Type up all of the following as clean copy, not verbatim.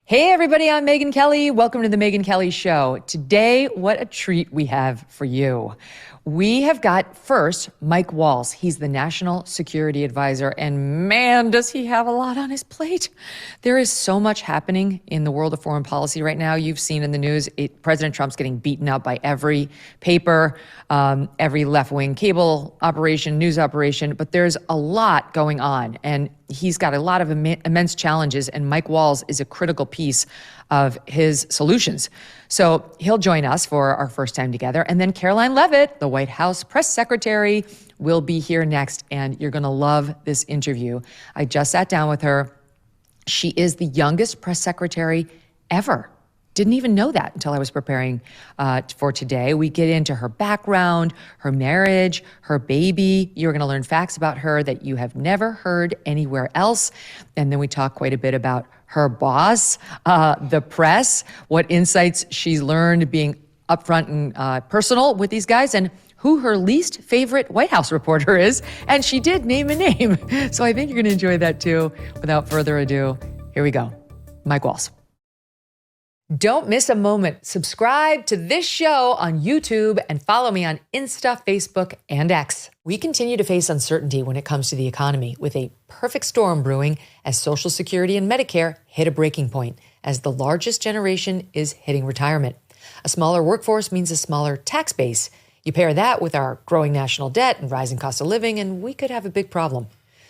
Hey everybody, I'm Megyn Kelly. Welcome to the Megyn Kelly Show. Today, what a treat we have for you. We have got first Mike Waltz. He's the National Security Advisor, and man, does he have a lot on his plate. There is so much happening in the world of foreign policy right now. You've seen in the news, President Trump's getting beaten up by every paper, every left-wing cable operation, news operation, but there's a lot going on, and he's got a lot of immense challenges, and Mike Waltz is a critical piece of his solutions. So he'll join us for our first time together. And then Karoline Leavitt, the White House press secretary, will be here next. And you're going to love this interview. I just sat down with her. She is the youngest press secretary ever. Didn't even know that until I was preparing for today. We get into her background, her marriage, her baby. You're going to learn facts about her that you have never heard anywhere else. And then we talk quite a bit about her boss, the press, what insights she's learned being upfront and personal with these guys, and who her least favorite White House reporter is. And she did name a name. So I think you're going to enjoy that too. Without further ado, here we go. Mike Waltz. Don't miss a moment. Subscribe to this show on YouTube and follow me on Insta, Facebook, and X. We continue to face uncertainty when it comes to the economy, with a perfect storm brewing as Social Security and Medicare hit a breaking point as the largest generation is hitting retirement. A smaller workforce means a smaller tax base. You pair that with our growing national debt and rising cost of living, and we could have a big problem.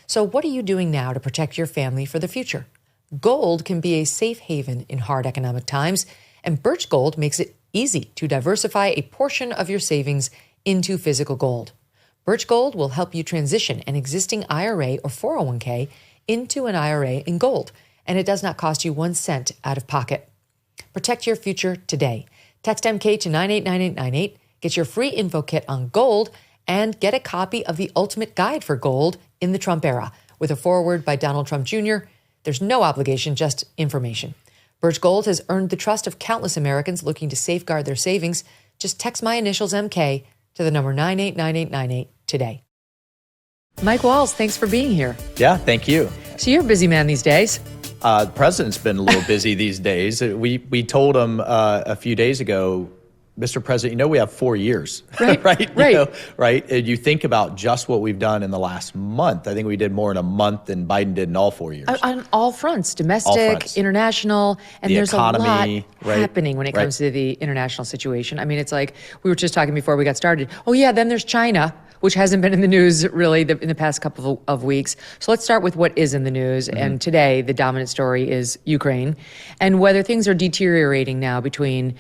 So what are you doing now to protect your family for the future? Gold can be a safe haven in hard economic times, and Birch Gold makes it easy to diversify a portion of your savings into physical gold. Birch Gold will help you transition an existing IRA or 401k into an IRA in gold, and it does not cost you 1 cent out of pocket. Protect your future today. Text MK to 989898, get your free info kit on gold, and get a copy of the Ultimate Guide for Gold in the Trump Era with a foreword by Donald Trump Jr. There's no obligation, just information. Birch Gold has earned the trust of countless Americans looking to safeguard their savings. Just text my initials MK to the number 989898 today. Mike Waltz, thanks for being here. Yeah, thank you. So you're a busy man these days. The president's been a little busy these days. We told him a few days ago, Mr. President, we have 4 years, right? right. Right. And you think about just what we've done in the last month. I think we did more in a month than Biden did in all 4 years. On all fronts, domestic, international, and there's economy, a lot happening when it comes to the international situation. I mean, it's like we were just talking before we got started. Oh yeah, then there's China, which hasn't been in the news really in the past couple of weeks. So let's start with what is in the news. Mm-hmm. And today, the dominant story is Ukraine and whether things are deteriorating now between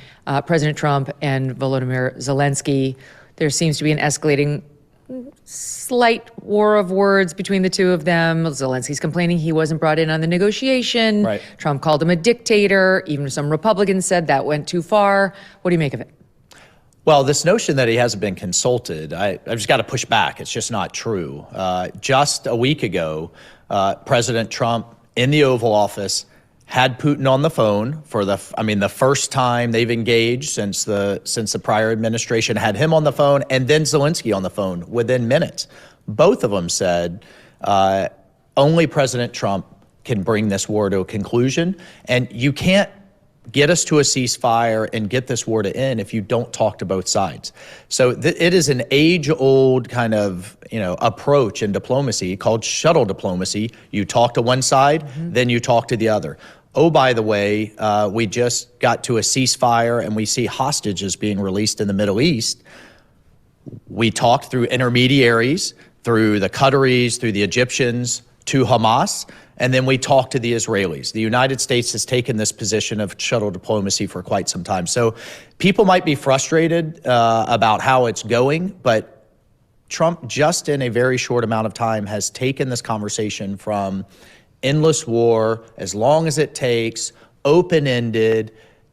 President Trump and Volodymyr Zelensky. There seems to be an escalating slight war of words between the two of them. Zelensky's complaining he wasn't brought in on the negotiation. Right. Trump called him a dictator. Even some Republicans said that went too far. What do you make of it? Well, this notion that he hasn't been consulted, I've just got to push back. It's just not true. Just a week ago, President Trump in the Oval Office had Putin on the phone for the first time they've engaged since the prior administration had him on the phone, and then Zelensky on the phone within minutes. Both of them said only President Trump can bring this war to a conclusion, and you can't get us to a ceasefire and get this war to end if you don't talk to both sides. So it is an age-old kind of approach in diplomacy called shuttle diplomacy. You talk to one side, then you talk to the other. Oh, by the way, we just got to a ceasefire and we see hostages being released in the Middle East. We talked through intermediaries, through the Qataris, through the Egyptians, to Hamas, and then we talked to the Israelis. The United States has taken this position of shuttle diplomacy for quite some time. So people might be frustrated about how it's going, but Trump, just in a very short amount of time, has taken this conversation from endless war, as long as it takes, open-ended,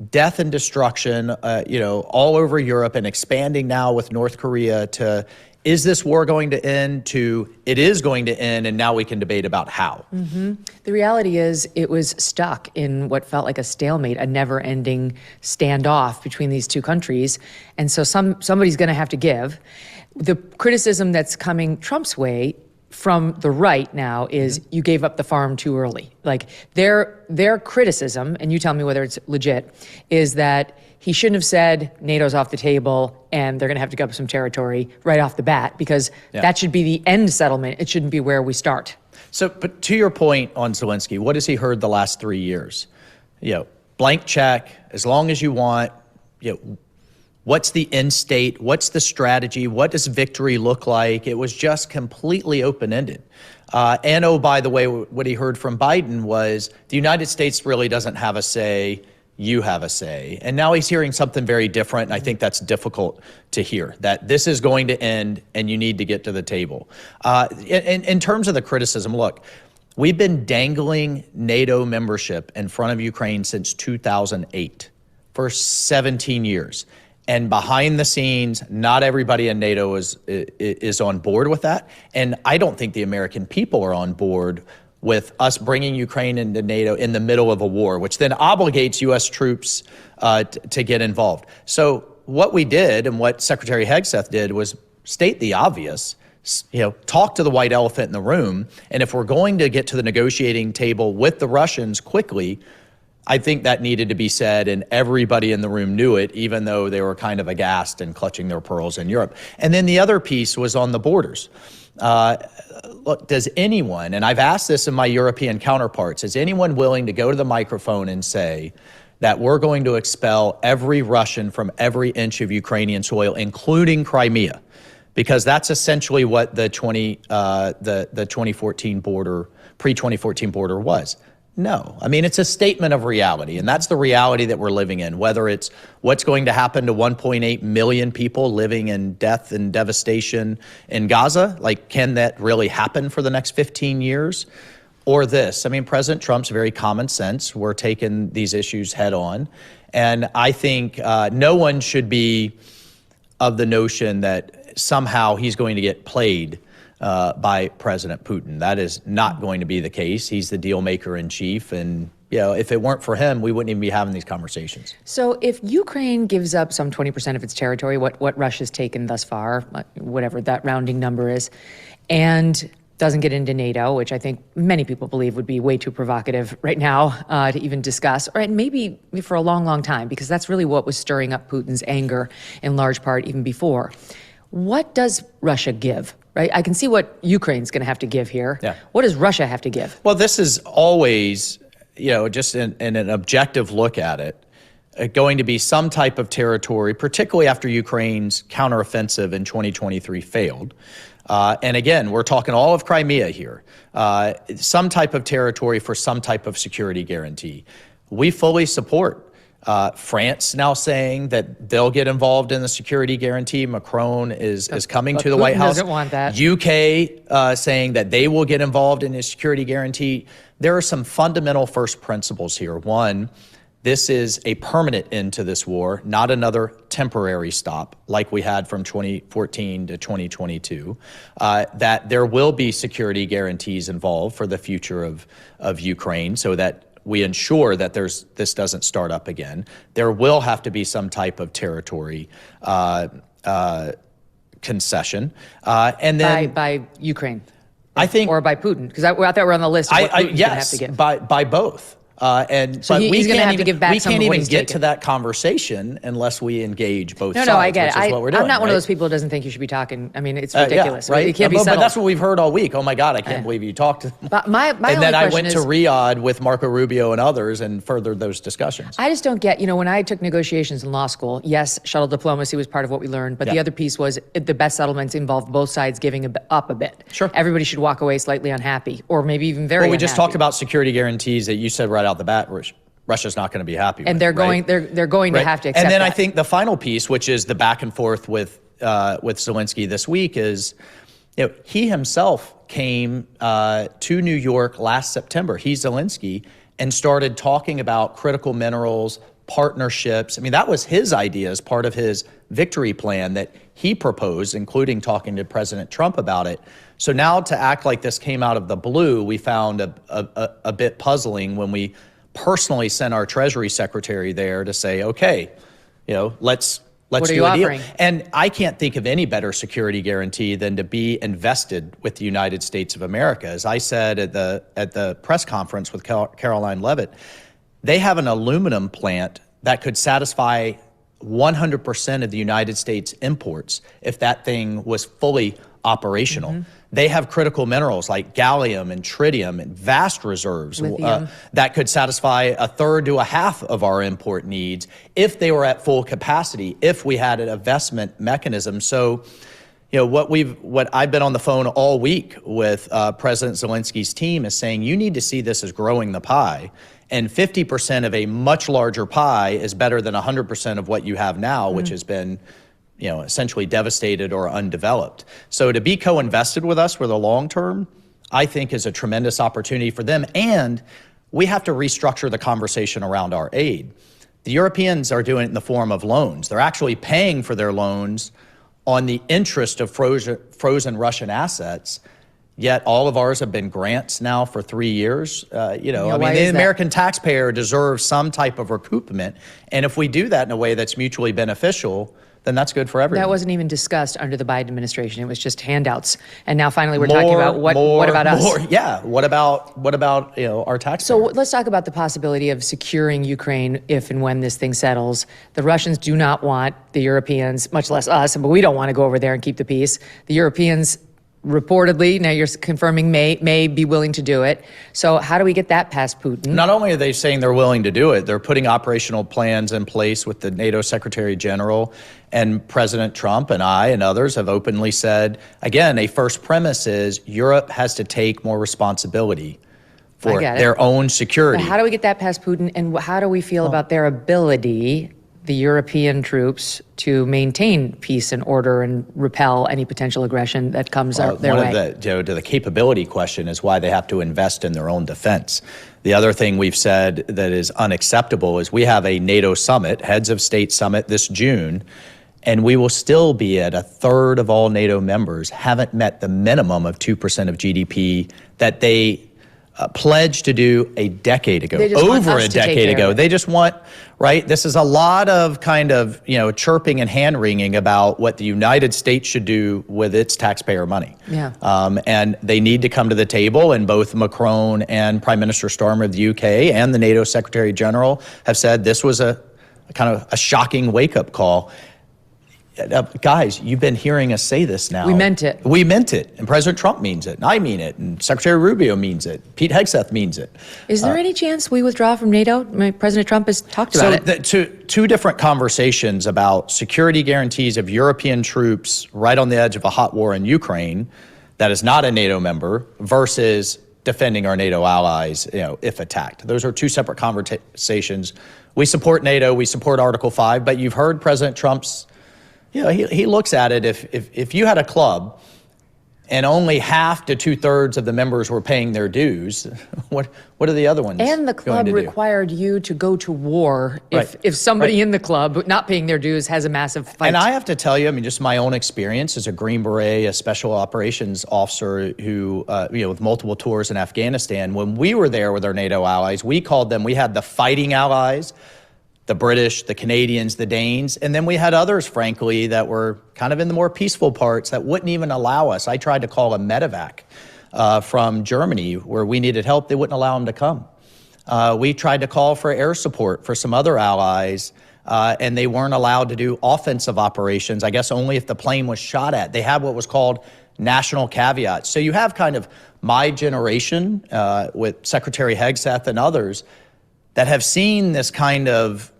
death and destruction, all over Europe, and expanding now with North Korea to, is this war going to end, to it is going to end, and now we can debate about how. Mm-hmm. The reality is it was stuck in what felt like a stalemate, a never-ending standoff between these two countries. And so somebody's going to have to give. The criticism that's coming Trump's way from the right now is you gave up the farm too early. Like their criticism, and you tell me whether it's legit, is that he shouldn't have said NATO's off the table and they're going to have to give up some territory right off the bat, because that should be the end settlement. It shouldn't be where we start. So, but to your point on Zelensky, what has he heard the last 3 years? Blank check, as long as you want. What's the end state? What's the strategy? What does victory look like? It was just completely open-ended. And oh, by the way, what he heard from Biden was the United States really doesn't have a say. You have a say. And now he's hearing something very different. And I think that's difficult to hear, that this is going to end and you need to get to the table. In terms of the criticism, look, we've been dangling NATO membership in front of Ukraine since 2008 for 17 years. And behind the scenes, not everybody in NATO is on board with that. And I don't think the American people are on board with us bringing Ukraine into NATO in the middle of a war, which then obligates U.S. troops to get involved. So what we did, and what Secretary Hegseth did, was state the obvious. Talk to the white elephant in the room. And if we're going to get to the negotiating table with the Russians quickly, I think that needed to be said, and everybody in the room knew it, even though they were kind of aghast and clutching their pearls in Europe. And then the other piece was on the borders. Look, does anyone, and I've asked this of my European counterparts, is anyone willing to go to the microphone and say that we're going to expel every Russian from every inch of Ukrainian soil, including Crimea? Because that's essentially what the 2014 border, pre-2014 border was. No. I mean, it's a statement of reality, and that's the reality that we're living in, whether it's what's going to happen to 1.8 million people living in death and devastation in Gaza. Like, can that really happen for the next 15 years? Or this. I mean, President Trump's very common sense. We're taking these issues head on. And I think no one should be of the notion that somehow he's going to get played by President Putin. That is not going to be the case. He's the deal maker in chief. And, if it weren't for him, we wouldn't even be having these conversations. So if Ukraine gives up some 20% of its territory, what Russia's taken thus far, whatever that rounding number is, and doesn't get into NATO, which I think many people believe would be way too provocative right now to even discuss, or maybe for a long, long time, because that's really what was stirring up Putin's anger in large part even before. What does Russia give? Right? I can see what Ukraine's going to have to give here. Yeah. What does Russia have to give? Well, this is always, just in an objective look at it, going to be some type of territory, particularly after Ukraine's counteroffensive in 2023 failed. And again, we're talking all of Crimea here. Some type of territory for some type of security guarantee. We fully support France now saying that they'll get involved in the security guarantee. Macron is coming to the White House. Doesn't want that. UK saying that they will get involved in a security guarantee. There are some fundamental first principles here. One, this is a permanent end to this war, not another temporary stop like we had from 2014 to 2022. That there will be security guarantees involved for the future of Ukraine, so that we ensure that this doesn't start up again. There will have to be some type of territory concession, and then by Ukraine, I think, or by Putin, because I thought we're on the list of what Putin's going to have to give. by both. So he's going to have to give back some of what he's taken. We can't even get to that conversation unless we engage both sides. No, I get it. Which is what we're doing, I'm not one of right? those people who doesn't think you should be talking. I mean, it's ridiculous. Right? It can't be But settled. that's what we've heard all week. Oh my God, I can't believe you talked to them. But my and then I went to Riyadh with Marco Rubio and others and furthered those discussions. I just don't get, when I took negotiations in law school, yes, shuttle diplomacy was part of what we learned, but the other piece was the best settlements involved both sides giving up a bit. Sure. Everybody should walk away slightly unhappy, or maybe even very unhappy. We just talked about security guarantees that you said right out the bat, Russia's not going to be happy with. And they're going to have to accept And then that. I think the final piece, which is the back and forth with Zelensky this week, is he himself came to New York last September. He's Zelensky, and started talking about critical minerals, partnerships. I mean, that was his idea as part of his victory plan that he proposed, including talking to President Trump about it. So now to act like this came out of the blue, we found a bit puzzling when we personally sent our Treasury Secretary there to say, okay, let's Let's What are do you a deal. offering? And I can't think of any better security guarantee than to be invested with the United States of America. As I said at the press conference with Karoline Leavitt, they have an aluminum plant that could satisfy 100% of the United States imports if that thing was fully operational. Mm-hmm. They have critical minerals like gallium and tritium and vast reserves that could satisfy a third to a half of our import needs if they were at full capacity, if we had an investment mechanism. So, you know, what I've been on the phone all week with President Zelensky's team is saying, you need to see this as growing the pie. And 50% of a much larger pie is better than 100% of what you have now, which has been, you know, essentially devastated or undeveloped. So to be co-invested with us for the long term, I think is a tremendous opportunity for them. And we have to restructure the conversation around our aid. The Europeans are doing it in the form of loans. They're actually paying for their loans on the interest of frozen Russian assets. Yet all of ours have been grants now for 3 years. I mean, the American taxpayer deserves some type of recoupment. And if we do that in a way that's mutually beneficial, then that's good for everyone. That wasn't even discussed under the Biden administration. It was just handouts. And now finally we're talking about what about us? Yeah, what about our taxpayer? So let's talk about the possibility of securing Ukraine if and when this thing settles. The Russians do not want the Europeans, much less us, but we don't want to go over there and keep the peace. The Europeans reportedly, now you're confirming, may be willing to do it. So how do we get that past Putin? Not only are they saying they're willing to do it, they're putting operational plans in place with the NATO Secretary General, and President Trump and I and others have openly said, again, a first premise is Europe has to take more responsibility for their own security. But how do we get that past Putin, and how do we feel about their ability, the European troops, to maintain peace and order and repel any potential aggression that comes their way? To the capability question is why they have to invest in their own defense. The other thing we've said that is unacceptable is we have a NATO summit, heads of state summit this June, and we will still be at a third of all NATO members haven't met the minimum of 2% of GDP that they pledged to do a decade ago, over a decade ago. They just want, right? This is a lot of kind of, chirping and hand wringing about what the United States should do with its taxpayer money. Yeah. And they need to come to the table, and both Macron and Prime Minister Starmer of the UK and the NATO Secretary General have said this was a kind of a shocking wake-up call. Guys, you've been hearing us say this now. We meant it. We meant it. And President Trump means it. And I mean it. And Secretary Rubio means it. Pete Hegseth means it. Is there any chance we withdraw from NATO? President Trump has talked about it. So two different conversations about security guarantees of European troops right on the edge of a hot war in Ukraine that is not a NATO member versus defending our NATO allies, if attacked. Those are two separate conversations. We support NATO. We support Article 5. But you've heard President Trump's he looks at it, if you had a club and only half to 2/3 of the members were paying their dues, what are the other ones And the club required you to go to war if somebody in the club not paying their dues has a massive fight. And I have to tell you, just my own experience as a Green Beret, a special operations officer who, with multiple tours in Afghanistan, when we were there with our NATO allies, we had the fighting allies, the British, the Canadians, the Danes, and then we had others, frankly, that were kind of in the more peaceful parts that wouldn't even allow us. I tried to call a medevac from Germany where we needed help. They wouldn't allow them to come. We tried to call for air support for some other allies, and they weren't allowed to do offensive operations, I guess only if the plane was shot at. They had what was called national caveats. So you have kind of my generation with Secretary Hegseth and others that have seen this kind of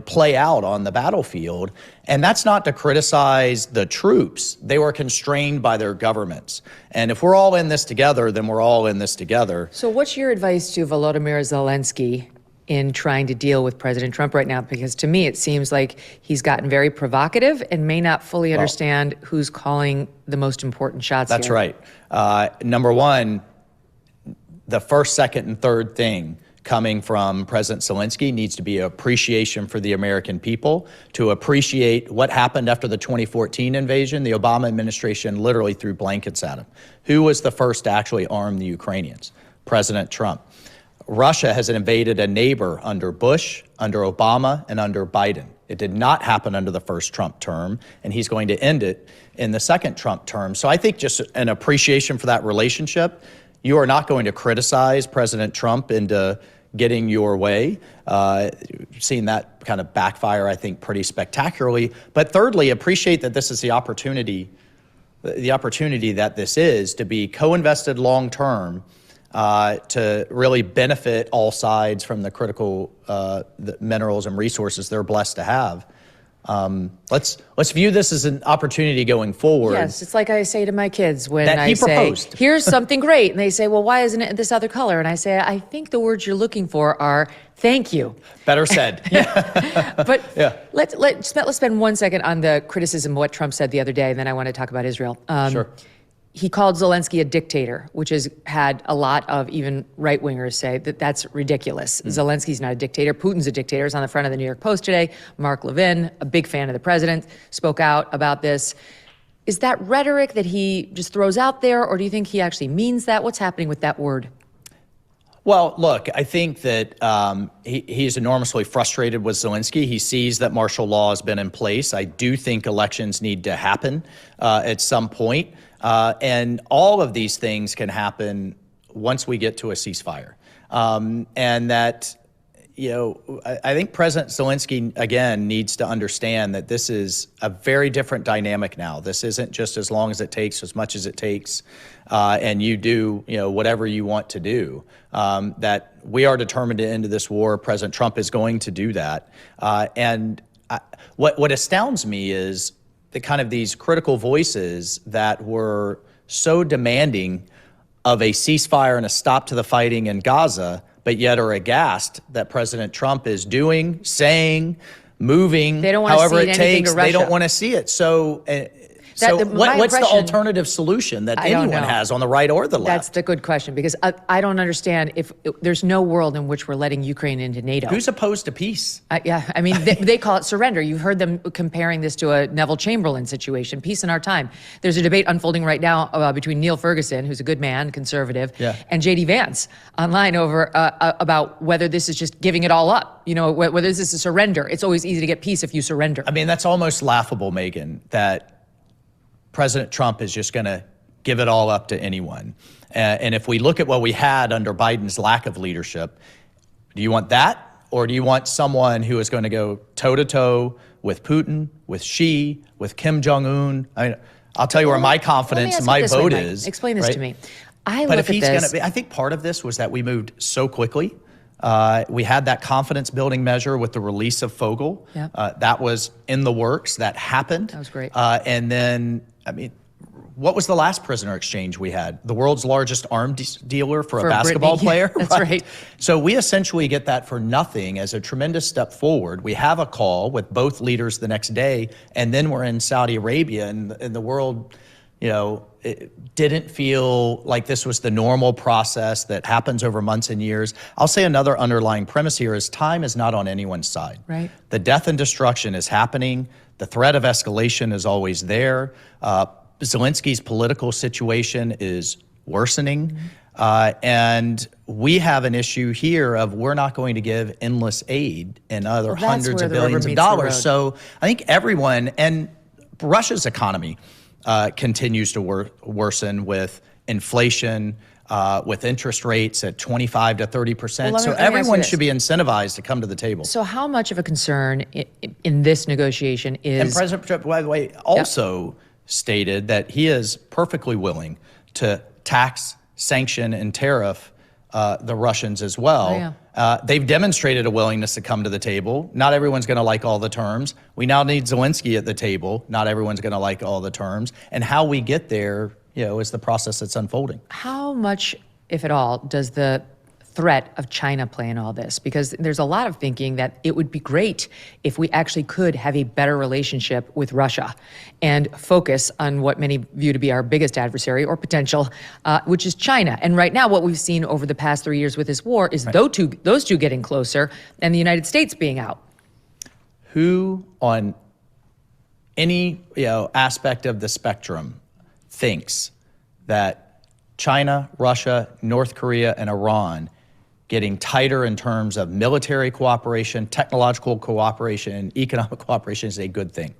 play out on the battlefield. And that's not to criticize the troops. They were constrained by their governments. And if we're all in this together, then we're all in this together. So what's your advice to Volodymyr Zelensky in trying to deal with President Trump right now? Because to me, it seems like he's gotten very provocative and may not fully understand who's calling the most important shots here. That's right. Number one, the first, second, and third thing coming from President Zelensky needs to be appreciation for the American people, to appreciate what happened after the 2014 invasion. The Obama administration literally threw blankets at him. Who was the first to actually arm the Ukrainians? President Trump. Russia has invaded a neighbor under Bush, under Obama, and under Biden. It did not happen under the first Trump term, and he's going to end it in the second Trump term. So I think just an appreciation for that relationship. You are not going to criticize President Trump into getting your way. Seen that kind of backfire, I think, pretty spectacularly. But thirdly, appreciate that this is the opportunity that this is to be co-invested long term, to really benefit all sides from the critical the minerals and resources they're blessed to have. Let's view this as an opportunity going forward. Yes, it's like I say to my kids when that I he say, proposed. here's something great. And they say, well, why isn't it this other color? And I say, I think the words you're looking for are thank you. Better said. But yeah. let's spend 1 second on the criticism of what Trump said the other day, and then I want to talk about Israel. Sure. He called Zelensky a dictator, which has had a lot of even right-wingers say that that's ridiculous. Zelensky's not a dictator. Putin's a dictator. It's on the front of the New York Post today. Mark Levin, a big fan of the president, spoke out about this. Is that rhetoric that he just throws out there, or do you think he actually means that? What's happening with that word? Well, look, I think that he's enormously frustrated with Zelensky. He sees that martial law has been in place. I do think elections need to happen at some point. And all of these things can happen once we get to a ceasefire. And that, I think President Zelensky, again, needs to understand that this is a very different dynamic now. This isn't just as long as it takes, as much as it takes, and you do, whatever you want to do. That we are determined to end this war. President Trump is going to do that. What astounds me is the kind of these critical voices that were so demanding of a ceasefire and a stop to the fighting in Gaza, but yet are aghast that President Trump is doing, saying, moving, they don't want however to see it anything takes. to Russia. They don't want to see it. So what's the alternative solution that anyone has on the right or the left? That's the good question, because I don't understand if there's no world in which we're letting Ukraine into NATO. Who's opposed to peace? Yeah, I mean, they call it surrender. You've heard them comparing this to a Neville Chamberlain situation, peace in our time. There's a debate unfolding right now between Neil Ferguson, who's a good man, conservative, and J.D. Vance online over about whether this is just giving it all up, whether this is a surrender. It's always easy to get peace if you surrender. I mean, that's almost laughable, Megyn, that President Trump is just going to give it all up to anyone. And if we look at what we had under Biden's lack of leadership, do you want that? Or do you want someone who is going to go toe-to-toe with Putin, with Xi, with Kim Jong-un? I mean, I'll tell you where my confidence and my vote is. Explain this to me. I think part of this was that we moved so quickly. We had that confidence building measure with the release of Fogel. That was in the works. That happened. That was great. And then, what was the last prisoner exchange we had? The world's largest arms dealer for a basketball player? That's right. So we essentially get that for nothing as a tremendous step forward. We have a call with both leaders the next day, and then we're in Saudi Arabia, and the world, it didn't feel like this was the normal process that happens over months and years. I'll say another underlying premise here is time is not on anyone's side. Right. The death and destruction is happening. The threat of escalation is always there. Zelensky's political situation is worsening. And we have an issue here of we're not going to give endless aid and other hundreds of billions of dollars. So I think everyone, and Russia's economy continues to worsen with inflation, with interest rates at 25 to 30%. So everyone should be incentivized to come to the table. So how much of a concern in this negotiation is... And President Trump, by the way, also stated that he is perfectly willing to tax, sanction, and tariff the Russians as well. They've demonstrated a willingness to come to the table. Not everyone's going to like all the terms. We now need Zelensky at the table. Not everyone's going to like all the terms. And how we get there, is the process that's unfolding. How much, if at all, does the threat of China play in all this? Because there's a lot of thinking that it would be great if we actually could have a better relationship with Russia and focus on what many view to be our biggest adversary or potential, which is China. And right now, what we've seen over the past 3 years with this war is those two getting closer and the United States being out. Who on any aspect of the spectrum thinks that China, Russia, North Korea, and Iran getting tighter in terms of military cooperation, technological cooperation, economic cooperation is a good thing.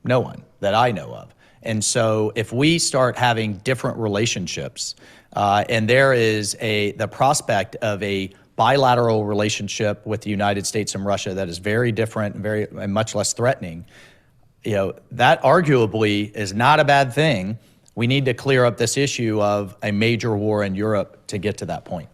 No one that I know of. And so if we start having different relationships, and there is the prospect of a bilateral relationship with the United States and Russia that is very different and much less threatening, that arguably is not a bad thing. We need to clear up this issue of a major war in Europe to get to that point.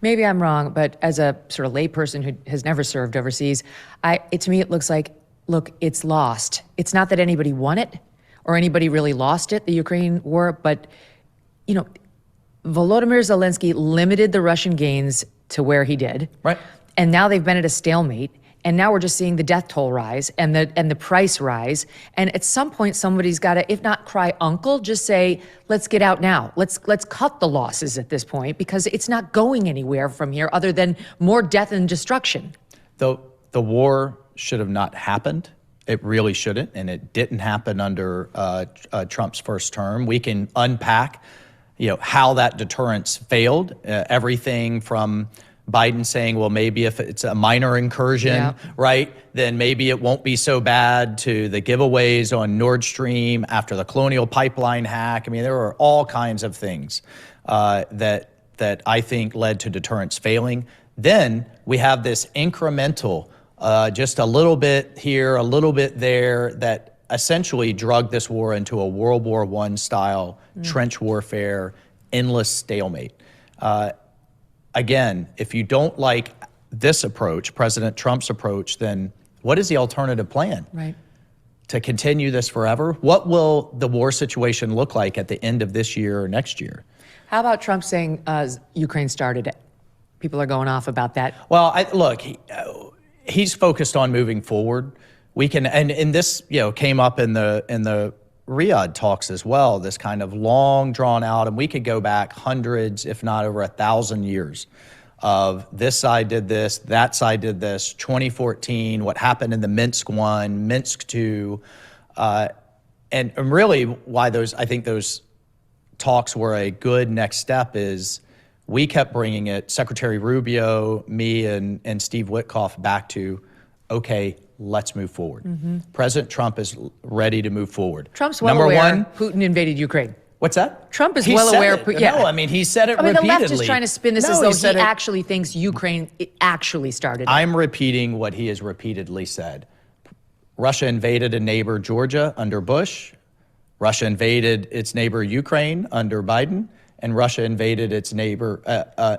Maybe I'm wrong, but as a sort of layperson who has never served overseas, to me it looks like, look, it's lost. It's not that anybody won it or anybody really lost it, the Ukraine war, but Volodymyr Zelensky limited the Russian gains to where he did. Right. And now they've been at a stalemate. And now we're just seeing the death toll rise and the price rise. And at some point, somebody's got to, if not cry uncle, just say, let's get out now. Let's cut the losses at this point, because it's not going anywhere from here other than more death and destruction. The war should have not happened. It really shouldn't, and it didn't happen under Trump's first term. We can unpack, how that deterrence failed. Everything from Biden saying, well, maybe if it's a minor incursion, right, then maybe it won't be so bad, to the giveaways on Nord Stream after the Colonial Pipeline hack. I mean, there were all kinds of things that I think led to deterrence failing. Then we have this incremental, just a little bit here, a little bit there, that essentially drugged this war into a World War I style trench warfare, endless stalemate. Again, if you don't like this approach, President Trump's approach, then what is the alternative plan? Right. To continue this forever? What will the war situation look like at the end of this year or next year? How about Trump saying Ukraine started it? People are going off about that. Well, look, he's focused on moving forward. We can, and this came up in the Riyadh talks as well, this kind of long drawn out, and we could go back hundreds, if not over 1,000 years of this side did this, that side did this, 2014, what happened in the Minsk I, Minsk II, and really why I think those talks were a good next step is we kept bringing it, Secretary Rubio, me, and Steve Witkoff, back to, okay, let's move forward. President Trump is ready to move forward. Trump's well aware Putin invaded Ukraine. What's that? Trump is well aware. No, I mean, he said it repeatedly. The left is trying to spin this as though he actually thinks Ukraine actually started it. I'm repeating what he has repeatedly said. Russia invaded a neighbor, Georgia, under Bush. Russia invaded its neighbor, Ukraine, under Biden. And Russia invaded its neighbor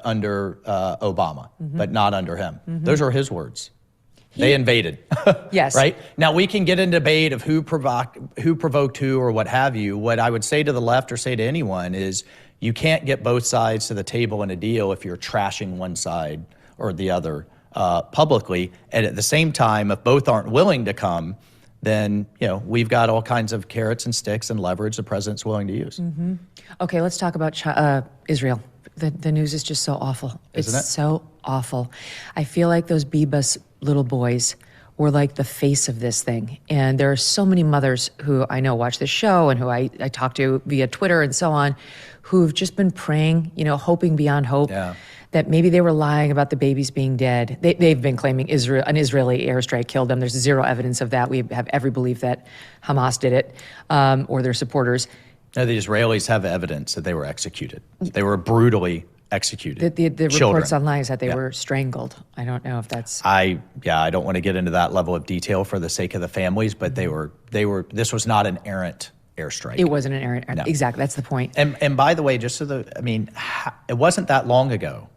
under Obama, but not under him. Those are his words. They invaded. Yes. Right? Now, we can get into debate of who provoked who or what have you. What I would say to the left or say to anyone is you can't get both sides to the table in a deal if you're trashing one side or the other publicly. And at the same time, if both aren't willing to come, then we've got all kinds of carrots and sticks and leverage the president's willing to use. Okay, let's talk about Israel. The news is just so awful. Isn't it? It's so awful. I feel like those Bebas little boys were like the face of this thing. And there are so many mothers who I know watch this show and who I talk to via Twitter and so on, who've just been praying, hoping beyond hope that maybe they were lying about the babies being dead. They've been claiming an Israeli airstrike killed them. There's zero evidence of that. We have every belief that Hamas did it or their supporters. No, the Israelis have evidence that they were executed. They were brutally executed. The reports online is that they were strangled. I don't know if that's... I don't want to get into that level of detail for the sake of the families, but this was not an errant airstrike. It wasn't an errant. No. Exactly, that's the point. And by the way, it wasn't that long ago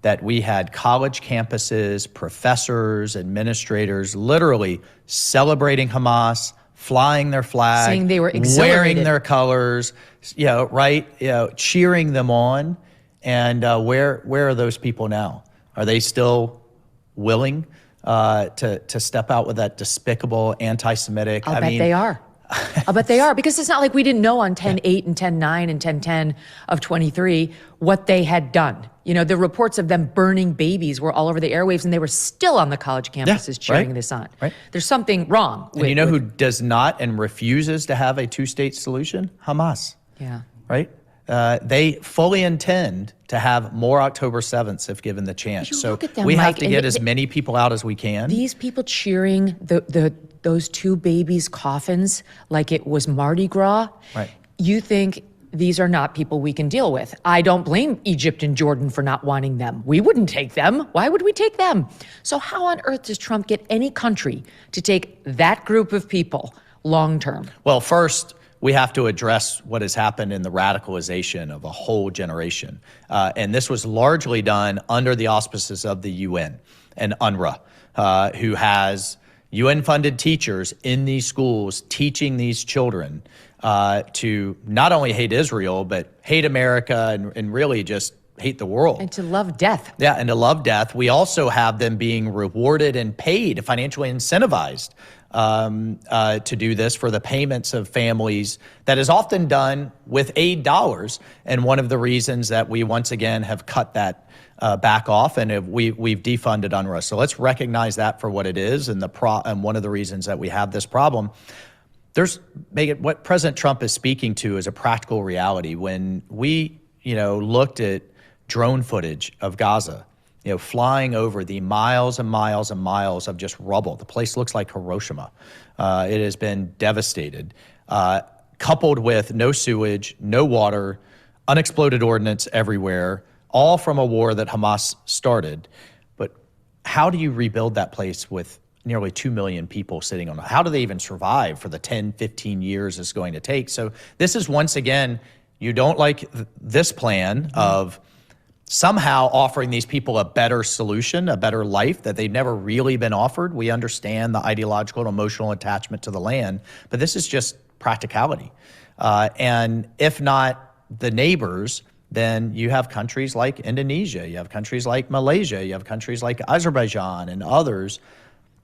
that we had college campuses, professors, administrators literally celebrating Hamas, flying their flag, saying they were wearing their colors, cheering them on. And where are those people now? Are they still willing to step out with that despicable anti-Semitic? I bet they are. I'll bet they are, because it's not like we didn't know on 10/8 and 10/9 and 10/10 of 23 what they had done. The reports of them burning babies were all over the airwaves, and they were still on the college campuses cheering this on. Right. There's something wrong. And who does not and refuses to have a two-state solution? Hamas. Yeah. Right? they fully intend to have more October 7th if given the chance. So them, we Mike, have to get as many people out as we can. These people cheering those two babies' coffins like it was Mardi Gras. Right. You think these are not people we can deal with. I don't blame Egypt and Jordan for not wanting them. We wouldn't take them. Why would we take them? So how on earth does Trump get any country to take that group of people long term? Well, first, we have to address what has happened in the radicalization of a whole generation. And this was largely done under the auspices of the UN and UNRWA, who has UN-funded teachers in these schools teaching these children to not only hate Israel, but hate America and really just hate the world. And to love death. Yeah, and to love death. We also have them being rewarded and paid, financially incentivized to do this for the payments of families. That is often done with aid dollars. And one of the reasons that we once again have cut that back off and we've defunded UNRWA. So let's recognize that for what it is and one of the reasons that we have this problem. Megyn, what President Trump is speaking to is a practical reality. When we, looked at drone footage of Gaza, flying over the miles and miles and miles of just rubble. The place looks like Hiroshima. It has been devastated, coupled with no sewage, no water, unexploded ordnance everywhere, all from a war that Hamas started. But how do you rebuild that place with nearly 2 million people sitting on it? How do they even survive for the 10, 15 years it's going to take? So this is, once again, you don't like this plan of somehow offering these people a better solution, a better life that they've never really been offered. We understand the ideological and emotional attachment to the land, but this is just practicality. And if not the neighbors, then you have countries like Indonesia, you have countries like Malaysia, you have countries like Azerbaijan and others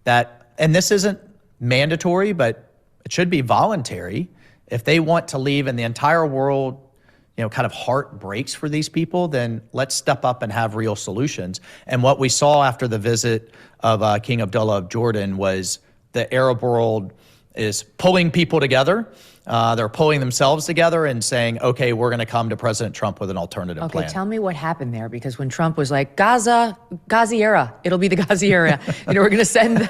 and this isn't mandatory, but it should be voluntary. If they want to leave and the entire world, kind of heart breaks for these people, then let's step up and have real solutions. And what we saw after the visit of King Abdullah of Jordan was the Arab world is pulling people together. They're pulling themselves together and saying, okay, we're going to come to President Trump with an alternative plan. Okay, tell me what happened there, because when Trump was like, Ghazi era, it'll be the Ghazi era. We're going to send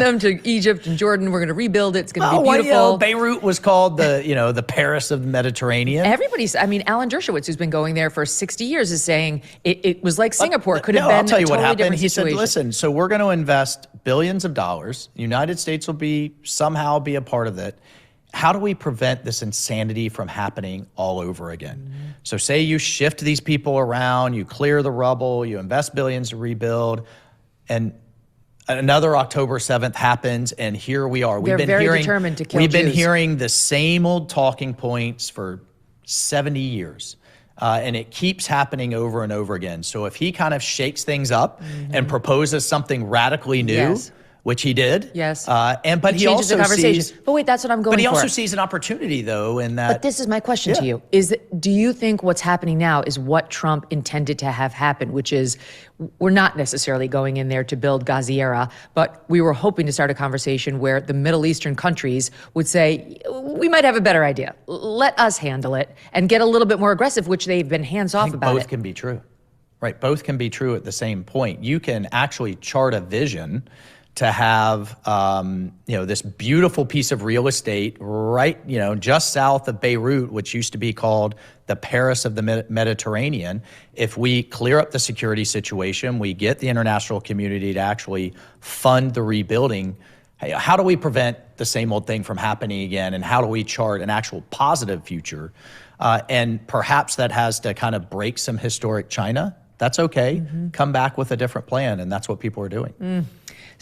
them to Egypt and Jordan. We're going to rebuild it. It's going to be beautiful. Beirut was called the Paris of the Mediterranean. Alan Dershowitz, who's been going there for 60 years, is saying it was like Singapore. Could have been I'll tell you a totally what happened. He situation. said, listen, so we're going to invest billions of dollars. The United States will somehow be a part of it. How do we prevent this insanity from happening all over again? Mm-hmm. So say you shift these people around, you clear the rubble, you invest billions to rebuild, and another October 7th happens, and here we are. They're very determined to kill Jews. We've been hearing the same old talking points for 70 years. And it keeps happening over and over again. So if he kind of shakes things up and proposes something radically new, yes. Which he did. Yes. But he also the conversation. sees. But wait, that's what I'm going for. But he also sees an opportunity, though, in that. But this is my question to you: do you think what's happening now is what Trump intended to have happen? Which is, we're not necessarily going in there to build Ghazi era, but we were hoping to start a conversation where the Middle Eastern countries would say, we might have a better idea. Let us handle it and get a little bit more aggressive, which they've been hands off about. Both can be true, right? Both can be true at the same point. You can actually chart a vision to have, this beautiful piece of real estate right, just south of Beirut, which used to be called the Paris of the Mediterranean. If we clear up the security situation, we get the international community to actually fund the rebuilding. How do we prevent the same old thing from happening again? And how do we chart an actual positive future? And perhaps that has to kind of break some historic China. That's okay. Mm-hmm. Come back with a different plan. And that's what people are doing. Mm.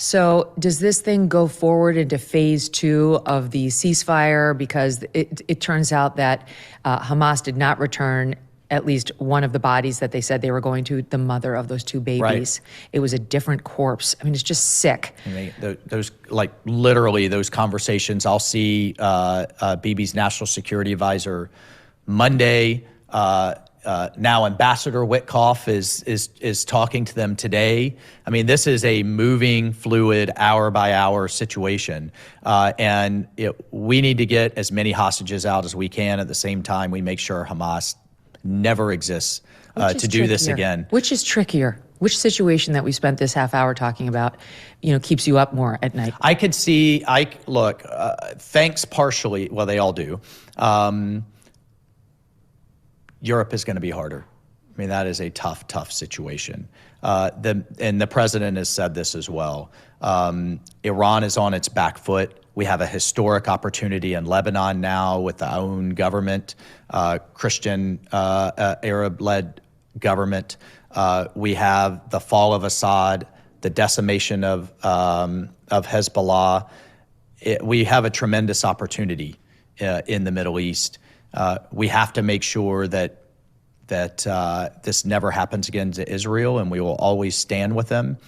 So does this thing go forward into phase 2 of the ceasefire? Because it turns out that Hamas did not return at least one of the bodies that they said they were going to, the mother of those 2 babies. Right. It was a different corpse. I mean, it's just sick. Those literally those conversations. I'll see Bibi's national security advisor Monday. Now Ambassador Witkoff is talking to them today. I mean, this is a moving, fluid, hour-by-hour situation. And we need to get as many hostages out as we can. At the same time, we make sure Hamas never exists to do this again. Which is trickier? Which situation that we spent this half hour talking about, keeps you up more at night? I could see, thanks partially, well, they all do. Europe is going to be harder. I mean, that is a tough situation. And the president has said this as well. Iran is on its back foot. We have a historic opportunity in Lebanon now with our own government, Christian Arab-led government. We have the fall of Assad, the decimation of Hezbollah. We have a tremendous opportunity in the Middle East. We have to make sure that this never happens again to Israel, and we will always stand with them.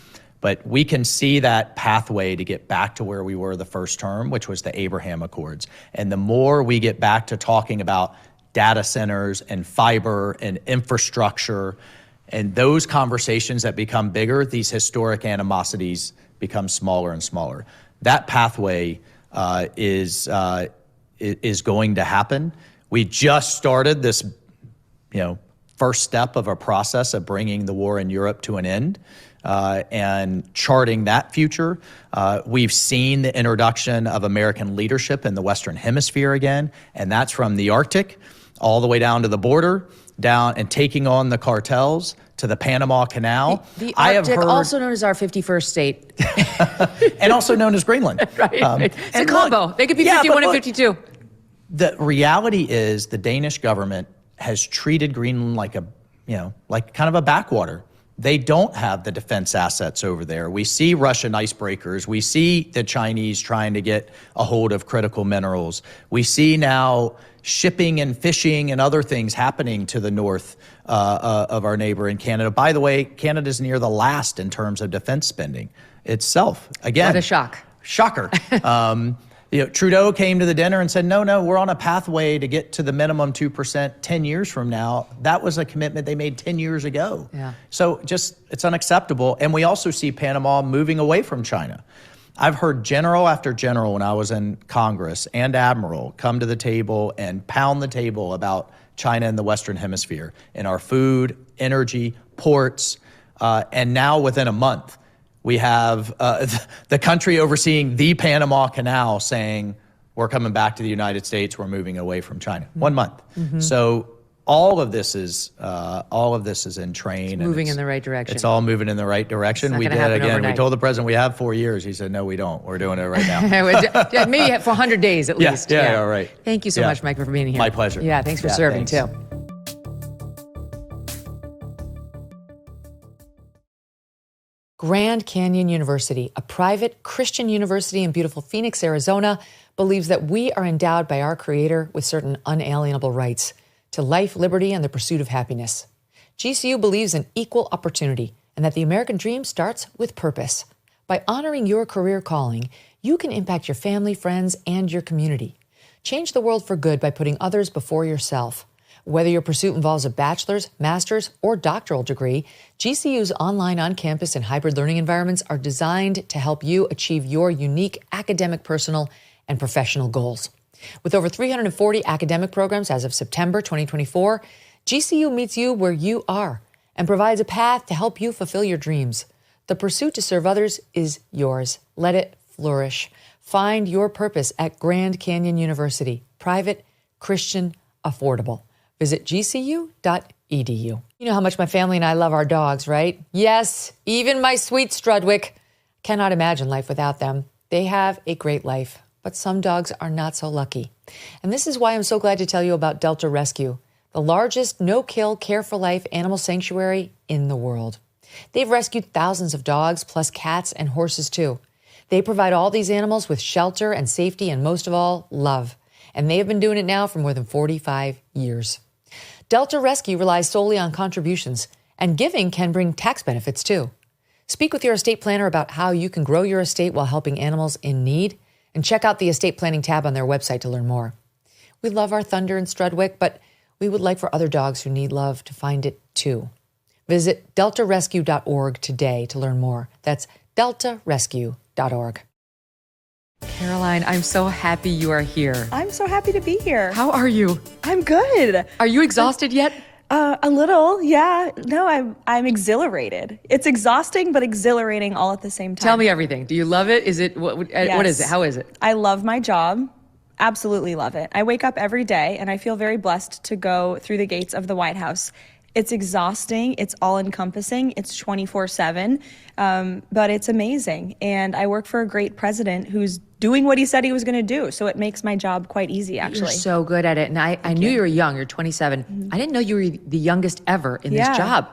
But we can see that pathway to get back to where we were the first term, which was the Abraham Accords. And the more we get back to talking about data centers and fiber and infrastructure and those conversations that become bigger, these historic animosities become smaller and smaller. That pathway is going to happen. We just started this, first step of a process of bringing the war in Europe to an end and charting that future. We've seen the introduction of American leadership in the Western Hemisphere again, and that's from the Arctic all the way down to the border, down and taking on the cartels to the Panama Canal. The Arctic, also known as our 51st state. And also known as Greenland. Right. It's a combo. They could be 51 and 52. The reality is the Danish government has treated Greenland like kind of a backwater. They don't have the defense assets over there. We see Russian icebreakers. We see the Chinese trying to get a hold of critical minerals. We see now shipping and fishing and other things happening to the north of our neighbor in Canada. By the way, Canada's near the last in terms of defense spending itself. Again, what a shock. Shocker. Trudeau came to the dinner and said, no, we're on a pathway to get to the minimum 2% 10 years from now. That was a commitment they made 10 years ago. Yeah. So it's unacceptable. And we also see Panama moving away from China. I've heard general after general when I was in Congress and admiral come to the table and pound the table about China in the Western Hemisphere in our food, energy, ports, and now within a month, we have the country overseeing the Panama Canal saying, we're coming back to the United States, we're moving away from China. 1 month. Mm-hmm. So all of this is in train. It's moving in the right direction. It's all moving in the right direction. We did again. Overnight. We told the president we have 4 years. He said, no, we don't. We're doing it right now. Maybe for 100 days at least. Yeah, right. Thank you so much, Mike, for being here. My pleasure. Yeah, thanks for serving too. Grand Canyon University, a private Christian university in beautiful Phoenix, Arizona, believes that we are endowed by our Creator with certain unalienable rights to life, liberty, and the pursuit of happiness. GCU believes in equal opportunity and that the American dream starts with purpose. By honoring your career calling, you can impact your family, friends, and your community. Change the world for good by putting others before yourself. Whether your pursuit involves a bachelor's, master's, or doctoral degree, GCU's online, on-campus, and hybrid learning environments are designed to help you achieve your unique academic, personal, and professional goals. With over 340 academic programs as of September 2024, GCU meets you where you are and provides a path to help you fulfill your dreams. The pursuit to serve others is yours. Let it flourish. Find your purpose at Grand Canyon University. Private, Christian, affordable. Visit gcu.edu. You know how much my family and I love our dogs, right? Yes, even my sweet Strudwick. Cannot imagine life without them. They have a great life, but some dogs are not so lucky. And this is why I'm so glad to tell you about Delta Rescue, the largest no-kill, care-for-life animal sanctuary in the world. They've rescued thousands of dogs, plus cats and horses too. They provide all these animals with shelter and safety, and most of all, love. And they have been doing it now for more than 45 years. Delta Rescue relies solely on contributions, and giving can bring tax benefits too. Speak with your estate planner about how you can grow your estate while helping animals in need, and check out the estate planning tab on their website to learn more. We love our Thunder and Strudwick, but We would like for other dogs who need love to find it too. Visit deltarescue.org today to learn more. That's deltarescue.org. Karoline, I'm so happy you are here. I'm so happy to be here. How are you? I'm good. Are you exhausted yet? A little, yeah. No, I'm exhilarated. It's exhausting, but exhilarating all at the same time. Tell me everything. Do you love it? Is it what is it? How is it? I love my job. Absolutely love it. I wake up every day and I feel very blessed to go through the gates of the White House. It's exhausting. It's all encompassing. It's 24/7, but it's amazing. And I work for a great president who's doing what he said he was going to do. So it makes my job quite easy, actually. You're so good at it. And I knew you were young. You're 27. Mm-hmm. I didn't know you were the youngest ever in this job.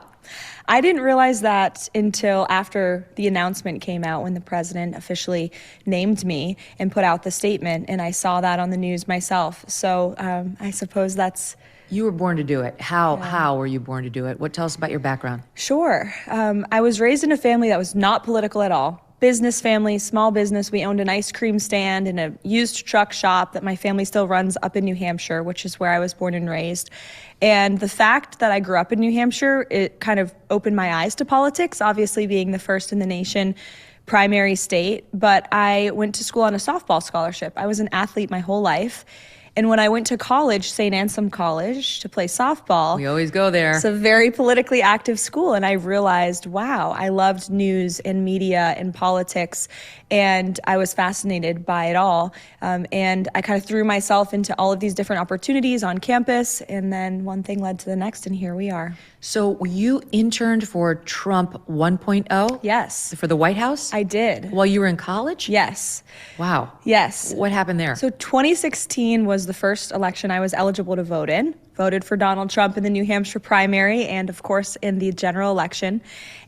I didn't realize that until after the announcement came out, when the president officially named me and put out the statement, and I saw that on the news myself. So I suppose that's... You were born to do it. How were you born to do it? Tell us about your background. Sure. I was raised in a family that was not political at all. Business family, small business. We owned an ice cream stand and a used truck shop that my family still runs up in New Hampshire, which is where I was born and raised. And the fact that I grew up in New Hampshire, it kind of opened my eyes to politics, obviously being the first in the nation primary state. But I went to school on a softball scholarship. I was an athlete my whole life. And when I went to college, St. Ansem College, to play softball. We always go there. It's a very politically active school. And I realized, wow, I loved news and media and politics. And I was fascinated by it all. And I kind of threw myself into all of these different opportunities on campus. And then one thing led to the next, and here we are. So you interned for Trump 1.0? Yes. For the White House? I did. While you were in college? Yes. Wow. Yes. What happened there? So 2016 was the first election I was eligible to vote in. Voted for Donald Trump in the New Hampshire primary and, of course, in the general election.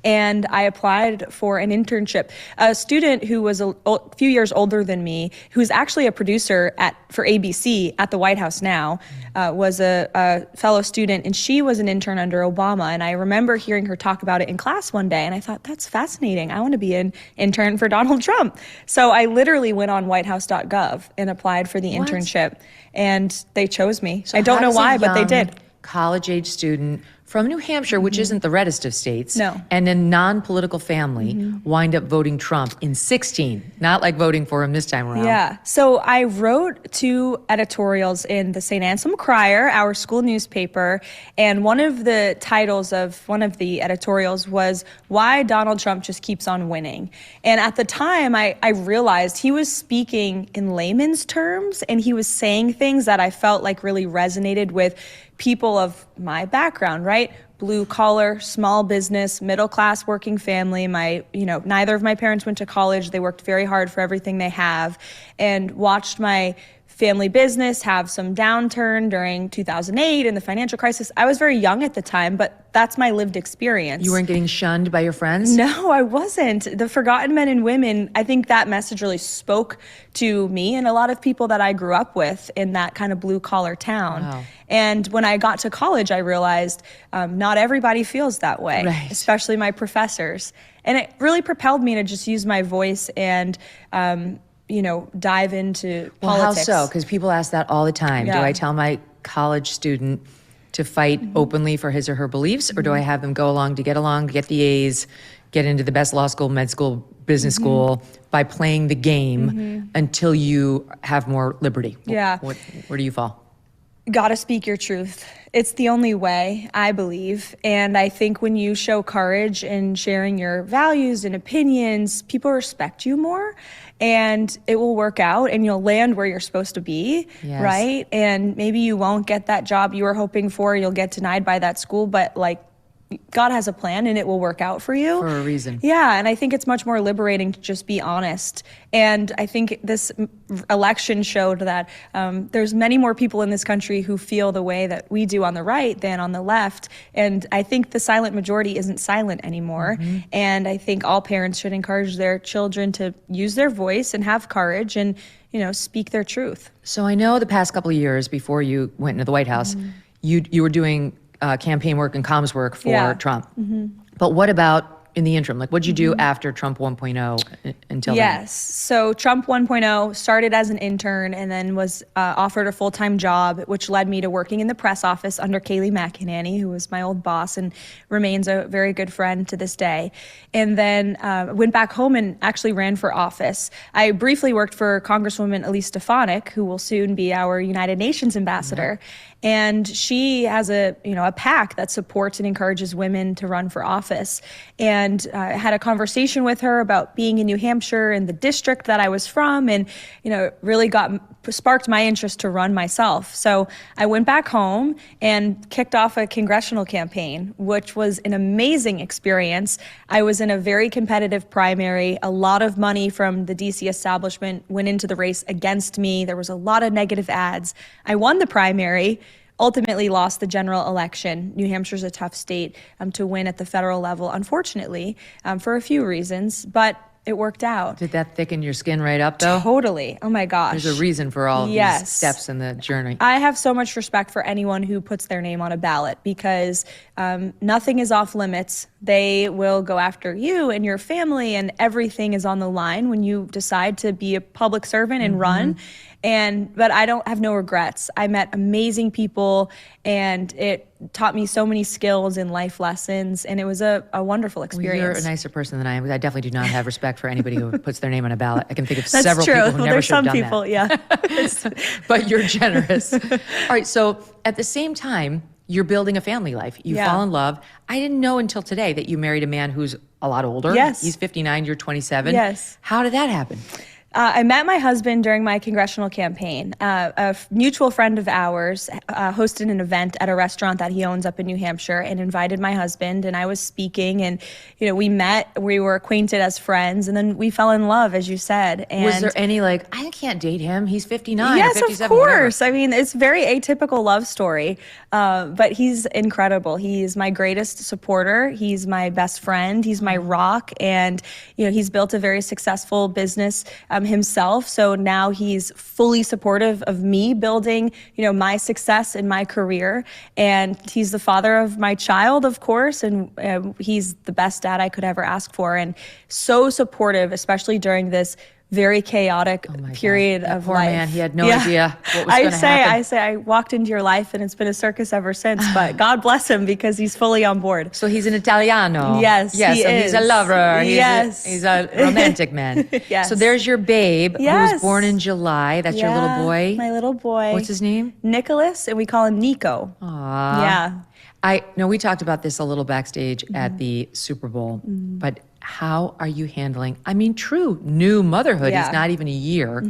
And I applied for an internship. A student who was a few years older than me, who's actually a producer for ABC at the White House now, was a fellow student, and she was an intern under Obama. And I remember hearing her talk about it in class one day, and I thought, that's fascinating. I want to be an intern for Donald Trump. So I literally went on whitehouse.gov and applied for the internship, and they chose me. So I don't know why, but they did. College-age student from New Hampshire, which isn't the reddest of states, and a non-political family, wind up voting Trump in 16, not like voting for him this time around. Yeah. So I wrote 2 editorials in the St. Ansem Crier, our school newspaper, and one of the titles of one of the editorials was "Why Donald Trump Just Keeps on Winning." And at the time, I realized he was speaking in layman's terms, and he was saying things that I felt like really resonated with people of my background, right? Blue collar, small business, middle class working family. Neither of my parents went to college. They worked very hard for everything they have, and watched my family business have some downturn during 2008 and the financial crisis. I was very young at the time, but that's my lived experience. You weren't getting shunned by your friends? No, I wasn't. The forgotten men and women, I think that message really spoke to me and a lot of people that I grew up with in that kind of blue collar town. Wow. And when I got to college, I realized not everybody feels that way, right, especially my professors. And it really propelled me to just use my voice and dive into politics. How so? Because people ask that all the time. Yeah. Do I tell my college student to fight openly for his or her beliefs, or do I have them go along to get the A's, get into the best law school, med school, business school by playing the game until you have more liberty? Yeah. Where do you fall? Gotta speak your truth. It's the only way, I believe. And I think when you show courage in sharing your values and opinions, people respect you more, and it will work out and you'll land where you're supposed to be, right? And maybe you won't get that job you were hoping for, you'll get denied by that school, but God has a plan and it will work out for you. For a reason. Yeah, and I think it's much more liberating to just be honest. And I think this election showed that there's many more people in this country who feel the way that we do on the right than on the left. And I think the silent majority isn't silent anymore. And I think all parents should encourage their children to use their voice and have courage and, speak their truth. So I know the past couple of years before you went into the White House, you were doing campaign work and comms work for Trump. But what about in the interim? Like, what'd you do after Trump 1.0 until then? Yes. So Trump 1.0 started as an intern and then was offered a full-time job, which led me to working in the press office under Kayleigh McEnany, who was my old boss and remains a very good friend to this day. And then went back home and actually ran for office. I briefly worked for Congresswoman Elise Stefanik, who will soon be our United Nations ambassador. And she has a PAC that supports and encourages women to run for office. And I had a conversation with her about being in New Hampshire and the district that I was from, and really sparked my interest to run myself. So I went back home and kicked off a congressional campaign, which was an amazing experience. I was in a very competitive primary. A lot of money from the DC establishment went into the race against me. There was a lot of negative ads. I won the primary. Ultimately lost the general election. New Hampshire's a tough state to win at the federal level, unfortunately, for a few reasons, but it worked out. Did that thicken your skin right up, though? Totally. Oh, my gosh. There's a reason for all these steps in the journey. I have so much respect for anyone who puts their name on a ballot because nothing is off limits. They will go after you and your family, and everything is on the line when you decide to be a public servant and run. But I don't have no regrets. I met amazing people, and it taught me so many skills and life lessons, and it was a wonderful experience. Well, you're a nicer person than I am. I definitely do not have respect for anybody who puts their name on a ballot. I can think of That's several true. people who never There's should have some done people, that. But you're generous. All right, so at the same time, you're building a family life. You fall in love. I didn't know until today that you married a man who's a lot older. Yes. He's 59, you're 27. Yes. How did that happen? I met my husband during my congressional campaign. A mutual friend of ours hosted an event at a restaurant that he owns up in New Hampshire and invited my husband, and I was speaking, and we met, we were acquainted as friends, and then we fell in love, as you said. And was there any I can't date him, he's 59 yes, or 57, of course. whatever. I mean, it's very atypical love story, but he's incredible. He's my greatest supporter. He's my best friend. He's my rock, and he's built a very successful business himself. So now he's fully supportive of me building, my success in my career. And he's the father of my child, of course. And he's the best dad I could ever ask for. And so supportive, especially during this very chaotic period of poor life. Man, he had no idea what was going to happen. I walked into your life and it's been a circus ever since, but God bless him because he's fully on board. So he's an Italiano. Yes, he is. He's a lover. Yes. He's a romantic man. Yes. So there's your babe who was born in July. That's your little boy? My little boy. What's his name? Nicholas, and we call him Nico. Aww. Yeah. We talked about this a little backstage at the Super Bowl, but how are you handling, true new motherhood? He's not even a year,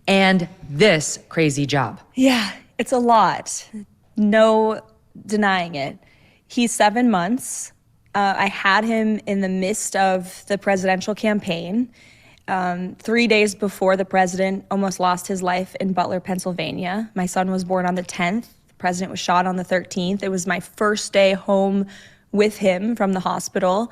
and this crazy job. Yeah, it's a lot. No denying it. He's 7 months. I had him in the midst of the presidential campaign. 3 days before the president almost lost his life in Butler, Pennsylvania. My son was born on the 10th. The president was shot on the 13th. It was my first day home with him from the hospital.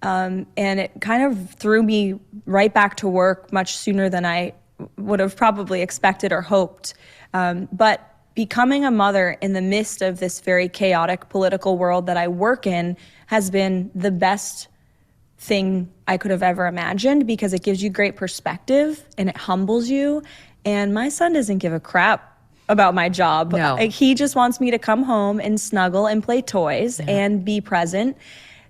And it kind of threw me right back to work much sooner than I would have probably expected or hoped. But becoming a mother in the midst of this very chaotic political world that I work in has been the best thing I could have ever imagined because it gives you great perspective and it humbles you. And my son doesn't give a crap about my job. No. He just wants me to come home and snuggle and play toys and be present.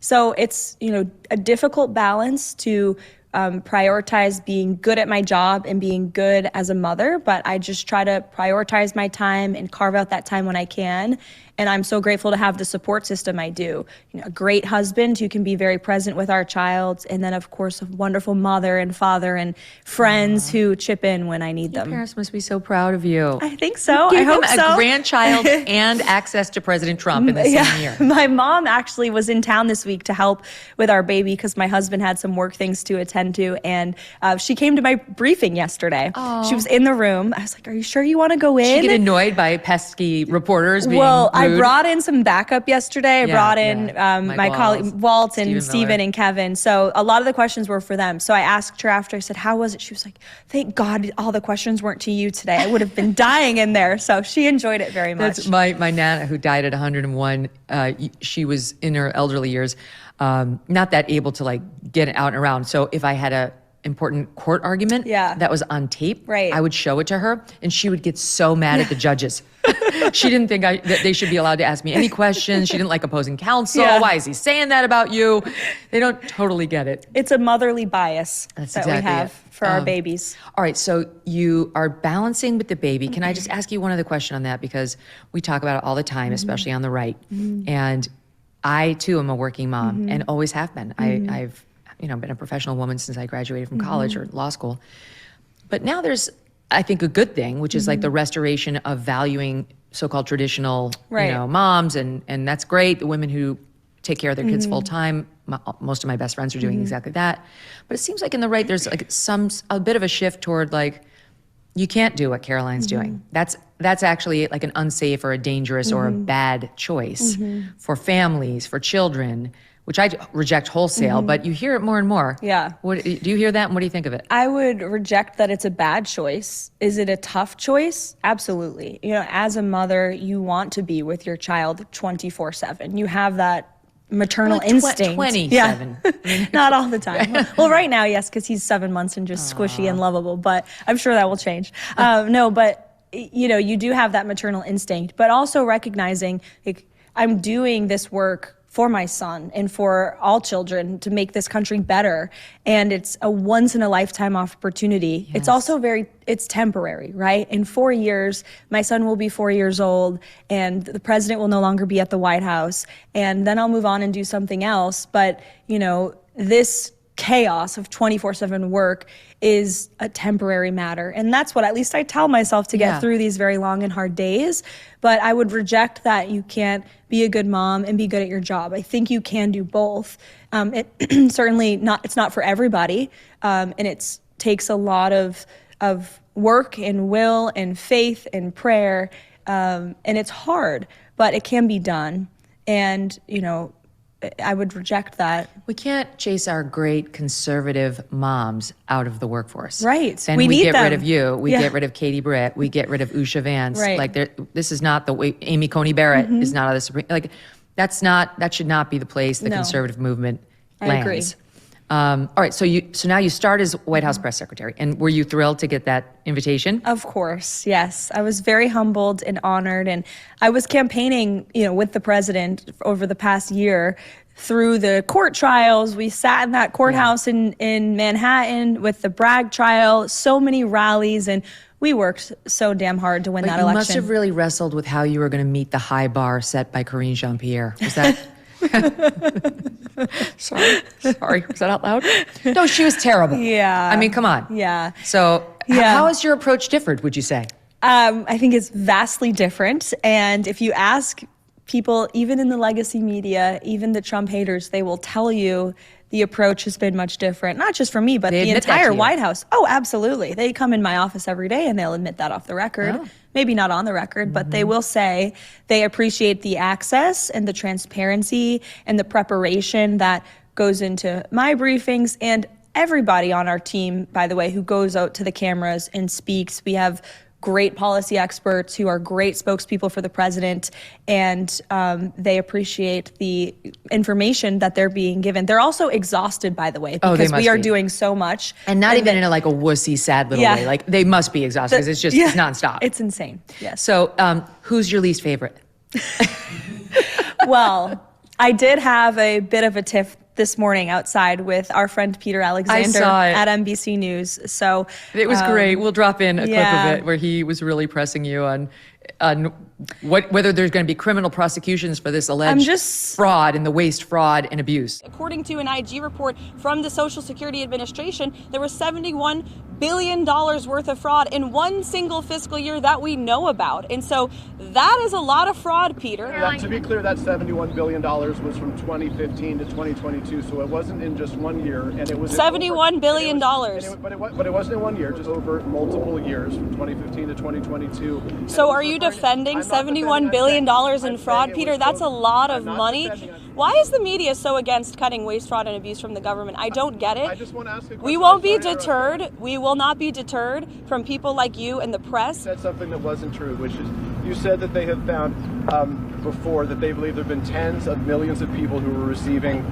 So it's, a difficult balance to prioritize being good at my job and being good as a mother, but I just try to prioritize my time and carve out that time when I can. And I'm so grateful to have the support system I do. A great husband who can be very present with our child, and then of course a wonderful mother and father and friends who chip in when I need them. Your parents must be so proud of you. I think so. You I gave hope him so. a grandchild and access to President Trump in the same year. My mom actually was in town this week to help with our baby because my husband had some work things to attend to, and she came to my briefing yesterday. She was in the room. I was like, "Are you sure you want to go in?" Did she get annoyed by pesky reporters being Well, rude? I brought in some backup yesterday. I brought in my colleague Waltz and Steven and Kevin. So a lot of the questions were for them. So I asked her after, I said, how was it? She was like, thank God all the questions weren't to you today. I would have been dying in there. So she enjoyed it very much. That's my Nana, who died at 101. She was in her elderly years, not that able to like get out and around. So if I had a important court argument that was on tape, I would show it to her, and she would get so mad at the judges. She didn't think that they should be allowed to ask me any questions. She didn't like opposing counsel. Why is he saying that about you? They don't totally get it. It's a motherly bias that we have for our babies. All right, so you are balancing with the baby. Can I just ask you one other question on that? Because we talk about it all the time, especially on the right. And I, too, am a working mom and always have been. I've been a professional woman since I graduated from college or law school. But now there's, I think, a good thing, which is like the restoration of valuing so-called traditional, moms, and that's great. The women who take care of their kids full time, most of my best friends are doing exactly that. But it seems like in the right, there's like a bit of a shift toward like, you can't do what Karoline's doing. That's actually like an unsafe or a dangerous or a bad choice for families, for children, which I reject wholesale, but you hear it more and more. Yeah. Do you hear that, and what do you think of it? I would reject that it's a bad choice. Is it a tough choice? Absolutely. As a mother, you want to be with your child 24/7. You have that maternal instinct. 27. Yeah. Not all the time. Well, right now, yes, because he's 7 months and just squishy and lovable, but I'm sure that will change. But you do have that maternal instinct, but also recognizing like, I'm doing this work for my son and for all children to make this country better. And it's a once in a lifetime opportunity. Yes. It's also it's temporary, right? In 4 years, my son will be 4 years old and the president will no longer be at the White House. And then I'll move on and do something else. But, this chaos of 24/7 work is a temporary matter. And that's what at least I tell myself to get through these very long and hard days. But I would reject that you can't be a good mom and be good at your job. I think you can do both. It certainly it's not for everybody. And it takes a lot of work and will and faith and prayer. And it's hard, but it can be done. And, I would reject that. We can't chase our great conservative moms out of the workforce. Right. Then we get rid of you. We get rid of Katie Britt. We get rid of Usha Vance. Right. Like this is not the way. Amy Coney Barrett is not on the Supreme. Like that should not be the place the conservative movement lands. I agree. All right. So now you start as White House press secretary, and were you thrilled to get that invitation? Of course, yes. I was very humbled and honored, and I was campaigning, with the president over the past year through the court trials. We sat in that courthouse in Manhattan with the Bragg trial, so many rallies, and we worked so damn hard to win that election. You must have really wrestled with how you were going to meet the high bar set by Karine Jean-Pierre. Was that? Sorry. Was that out loud? No, she was terrible. Yeah. I mean, come on. Yeah. So how has your approach differed, would you say? I think it's vastly different. And if you ask people, even in the legacy media, even the Trump haters, they will tell you the approach has been much different. Not just for me, but the entire White House. Oh, absolutely. They come in my office every day and they'll admit that off the record. Oh. Maybe not on the record, but they will say they appreciate the access and the transparency and the preparation that goes into my briefings, and everybody on our team, by the way, who goes out to the cameras and speaks. We have great policy experts who are great spokespeople for the president, and they appreciate the information that they're being given. They're also exhausted, by the way, because we are doing so much. And not even in a wussy, sad little way. Like, they must be exhausted because it's just it's nonstop. It's insane, yes. So who's your least favorite? Well, I did have a bit of a tiff this morning outside with our friend Peter Alexander at NBC News. So it was great. We'll drop in a clip of it where he was really pressing you on whether there's going to be criminal prosecutions for this alleged fraud and the waste, fraud, and abuse. According to an IG report from the Social Security Administration, there was $71 billion worth of fraud in one single fiscal year that we know about. And so that is a lot of fraud, Peter. To be clear, that $71 billion was from 2015 to 2022, so it wasn't in just 1 year. And it was $71 billion. But it wasn't in 1 year, just over multiple years from 2015 to 2022. So are you you defending $71 billion in fraud, Peter? That's a lot of money. Why is the media so against cutting waste, fraud, and abuse from the government? I don't get it. I just want to ask a question. We won't be deterred. We will not be deterred from people like you and the press. You said something that wasn't true, which is you said that they have found before that they believe there have been tens of millions of people who were receiving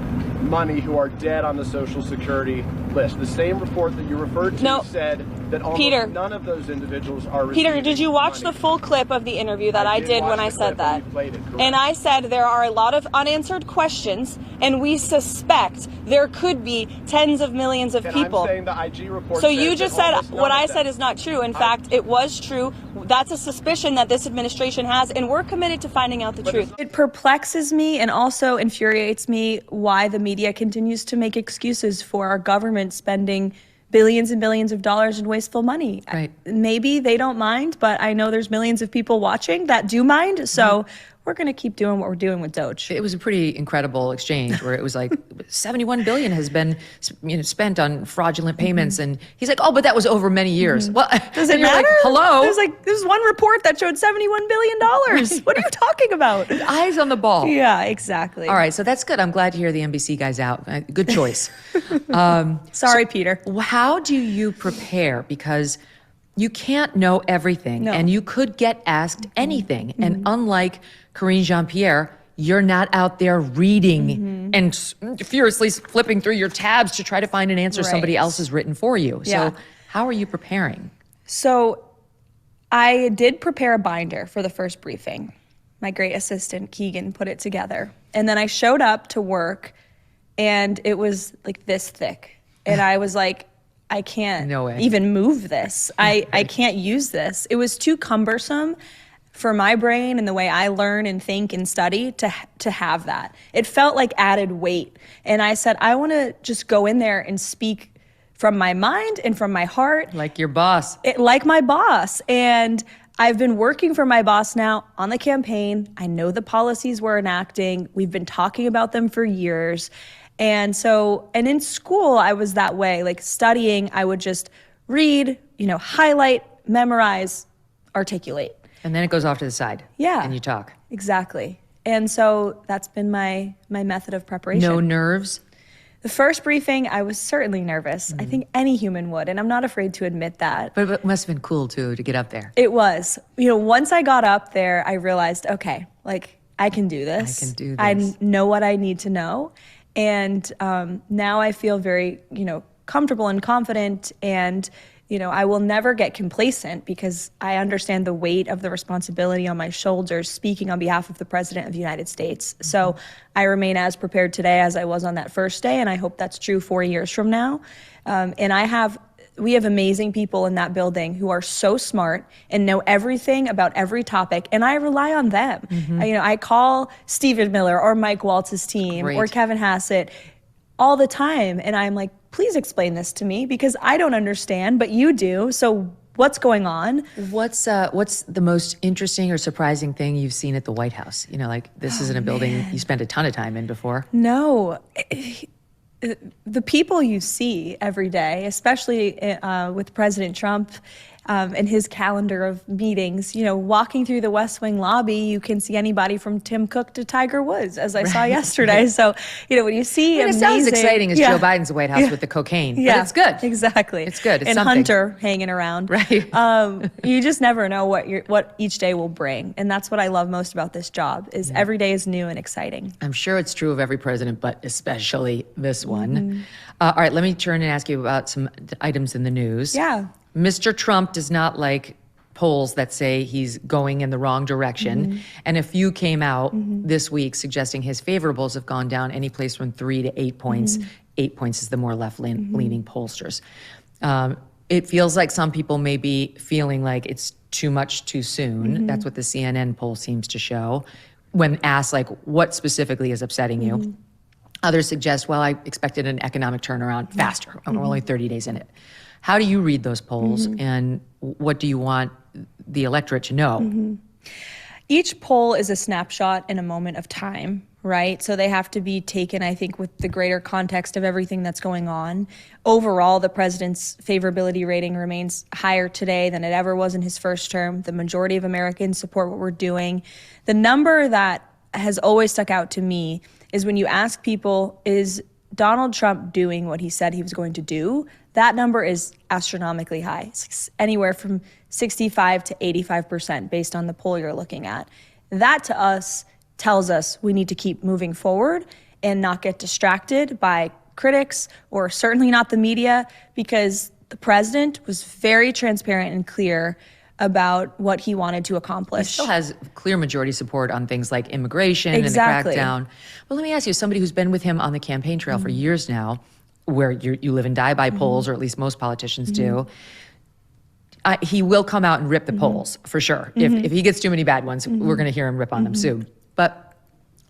money who are dead on the Social Security list. The same report that you referred to said that almost none of those individuals are receiving Peter, did you watch money. the full clip of the interview that I did when I said that? And And I said there are a lot of unanswered questions, and we suspect there could be tens of millions of people. I'm saying the IG report So you just said what I said is is not true. In fact, it was true. That's a suspicion that this administration has, and we're committed to finding out the truth. It perplexes me and also infuriates me why the media continues to make excuses for our government spending billions and billions of dollars in wasteful money. Right. Maybe they don't mind, but I know there's millions of people watching that do mind. So we're going to keep doing what we're doing with Doge. It was a pretty incredible exchange where it was like 71 billion has been spent on fraudulent payments, and he's like, "Oh, but that was over many years." Well, Does it you're matter? like, hello? There's one report that showed $71 billion. What are you talking about? Eyes on the ball. Yeah, exactly. All right, so that's good. I'm glad to hear the NBC guy's out. Good choice. Sorry, Peter. How do you prepare? Because you can't know everything, No. and you could get asked anything. And unlike Karine Jean-Pierre, you're not out there reading and furiously flipping through your tabs to try to find an answer somebody else has written for you. Yeah. So how are you preparing? So I did prepare a binder for the first briefing. My great assistant, Keegan, put it together. And then I showed up to work, and it was like this thick. And I was like, I can't No way. even move this. I can't use this. It was too cumbersome for my brain and the way I learn and think and study to have that. It felt like added weight. And I said, I want to just go in there and speak from my mind and from my heart. Like your boss. Like my boss. And I've been working for my boss now on the campaign. I know the policies we're enacting. We've been talking about them for years. And in school, I was that way. Like studying, I would just read, highlight, memorize, articulate. And then it goes off to the side. Yeah. And you talk. Exactly. And so that's been my method of preparation. No nerves? The first briefing, I was certainly nervous. I think any human would, and I'm not afraid to admit that. But it must have been cool, too, to get up there. It was. Once I got up there, I realized, okay, I can do this. I can do this. I know what I need to know. And now I feel very, comfortable and confident, and I will never get complacent because I understand the weight of the responsibility on my shoulders speaking on behalf of the President of the United States. So I remain as prepared today as I was on that first day, and I hope that's true 4 years from now. And we have amazing people in that building who are so smart and know everything about every topic, and I rely on them. I call Stephen Miller or Mike Waltz's team or Kevin Hassett all the time, and I'm like, please explain this to me because I don't understand, but you do. So what's going on? What's the most interesting or surprising thing you've seen at the White House? This isn't a building you spent a ton of time in before. No. The people you see every day, especially with President Trump and his calendar of meetings, walking through the West Wing lobby, you can see anybody from Tim Cook to Tiger Woods, as I saw yesterday. So, when you see It sounds exciting as Joe Biden's White House with the cocaine, but it's good. Exactly. It's good. It's and something. Hunter hanging around. Right. You just never know what each day will bring. And that's what I love most about this job is every day is new and exciting. I'm sure it's true of every president, but especially this one. All right, let me turn and ask you about some items in the news. Yeah. Mr. Trump does not like polls that say he's going in the wrong direction. And a few came out this week suggesting his favorables have gone down any place from 3 to 8 points. 8 points is the more left-leaning pollsters. It feels like some people may be feeling like it's too much too soon. That's what the CNN poll seems to show. When asked, what specifically is upsetting you? Others suggest, well, I expected an economic turnaround faster. We're only 30 days in it. How do you read those polls, and what do you want the electorate to know? Each poll is a snapshot in a moment of time. right? So they have to be taken, I think, with the greater context of everything that's going on. Overall, the president's favorability rating remains higher today than it ever was in his first term. The majority of Americans support what we're doing. The number that has always stuck out to me is when you ask people, is Donald Trump doing what he said he was going to do? That number is astronomically high. It's anywhere from 65 to 85% based on the poll you're looking at. That to us tells us we need to keep moving forward and not get distracted by critics or certainly not the media, because the president was very transparent and clear about what he wanted to accomplish. He still has clear majority support on things like immigration Exactly. and the crackdown. Well, let me ask you, somebody who's been with him on the campaign trail for years now, where you live and die by polls, or at least most politicians do, he will come out and rip the polls, for sure. If he gets too many bad ones, we're going to hear him rip on them soon. But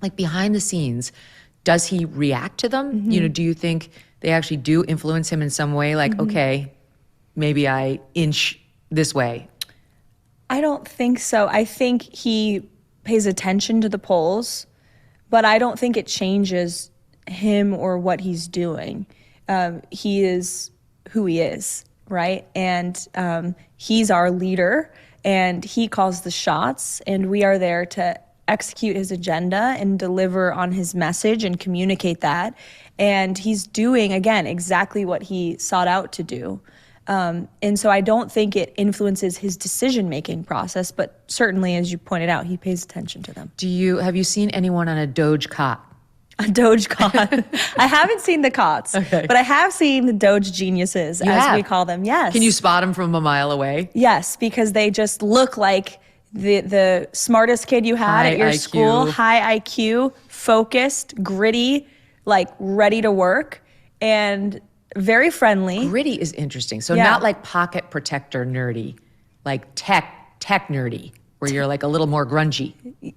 like behind the scenes, does he react to them? You know, do you think they actually do influence him in some way? Like, okay, maybe I inch this way. I don't think so. I think he pays attention to the polls, but I don't think it changes him or what he's doing. He is who he is, right? And he's our leader, and he calls the shots, and we are there to execute his agenda and deliver on his message and communicate that. And he's doing, again, exactly what he sought out to do. And so I don't think it influences his decision-making process, but certainly, as you pointed out, he pays attention to them. Have you seen anyone on a Doge cot? A Doge cot. I haven't seen the cots, but I have seen the Doge geniuses, we call them. Yes. Can you spot them from a mile away? Yes, because they just look like the smartest kid you had at your school, high IQ, focused, gritty, like ready to work, and very friendly. Gritty is interesting. So not like pocket protector nerdy, like tech nerdy, where you're like a little more grungy.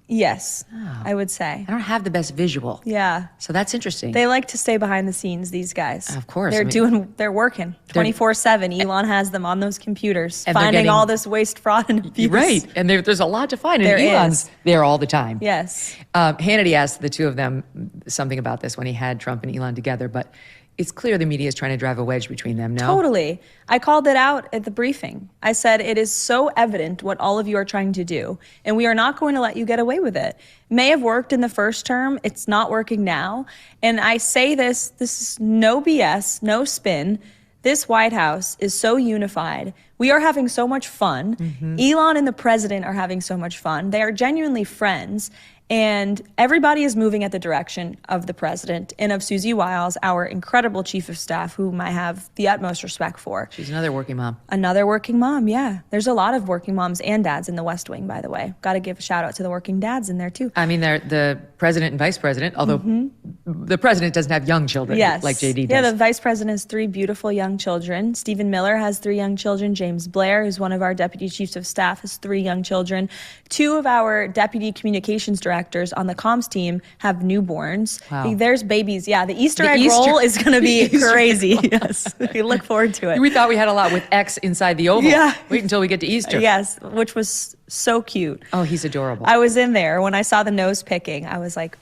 Yes, I would say. I don't have the best visual. Yeah. So that's interesting. They like to stay behind the scenes, these guys. Of course. They're working 24/7. Elon has them on those computers, and finding all this waste, fraud, and abuse. Right. And there's a lot to find. There And Elon's is. there all the time. Yes. Hannity asked the two of them something about this when he had Trump and Elon together, but it's clear the media is trying to drive a wedge between them, no? Totally. I called it out at the briefing. I said, it is so evident what all of you are trying to do, and we are not going to let you get away with it. May have worked in the first term. It's not working now. And I say this is no BS, no spin. This White House is so unified. We are having so much fun. Elon and the president are having so much fun. They are genuinely friends. And everybody is moving at the direction of the president and of Susie Wiles, our incredible chief of staff, whom I have the utmost respect for. She's another working mom. Another working mom, yeah. There's a lot of working moms and dads in the West Wing, by the way. Got to give a shout out to the working dads in there, too. I mean, they're the president and vice president, although the president doesn't have young children like JD does. Yeah, the vice president has 3 beautiful young children. Stephen Miller has 3 young children. James Blair, who's one of our deputy chiefs of staff, has 3 young children. 2 of our deputy communications directors on the comms team have newborns. Wow. There's babies. Yeah, the Easter egg roll is going to be crazy. Yes, we look forward to it. We thought we had a lot with X inside the Oval. Yeah. Wait until we get to Easter. Yes, which was so cute. Oh, he's adorable. I was in there when I saw the nose picking. I was like,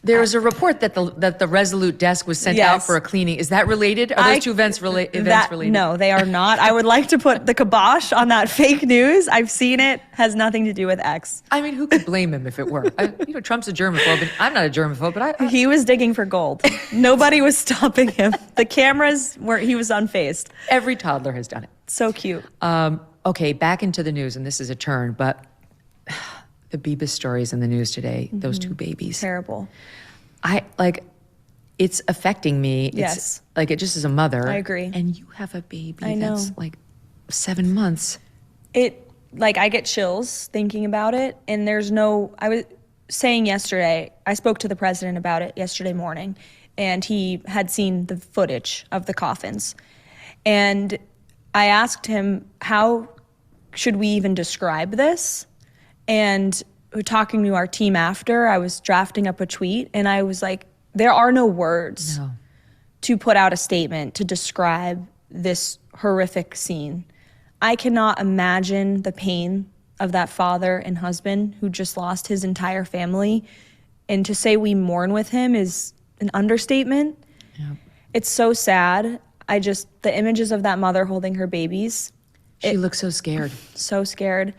there was a report that the Resolute desk was sent out for a cleaning. Is that related? Are those two events related? No, they are not. I would like to put the kibosh on that fake news. I've seen it. Has nothing to do with X. I mean, who could blame him if it were? Trump's a germaphobe, and I'm not a germaphobe, but He was digging for gold. Nobody was stopping him. The cameras he was unfazed. Every toddler has done it. So cute. Okay, back into the news, and this is a turn, but the Bebas stories in the news today, those 2 babies. Terrible. It's affecting me. Yes. It just as a mother. I agree. And you have a baby I know. that's 7 months. I get chills thinking about it. And I was saying yesterday, I spoke to the president about it yesterday morning, and he had seen the footage of the coffins. And I asked him, how should we even describe this? And talking to our team after, I was drafting up a tweet, and I was like, there are no words to put out a statement to describe this horrific scene. I cannot imagine the pain of that father and husband who just lost his entire family. And to say we mourn with him is an understatement. Yeah. It's so sad. The images of that mother holding her babies. She looks so scared. So scared.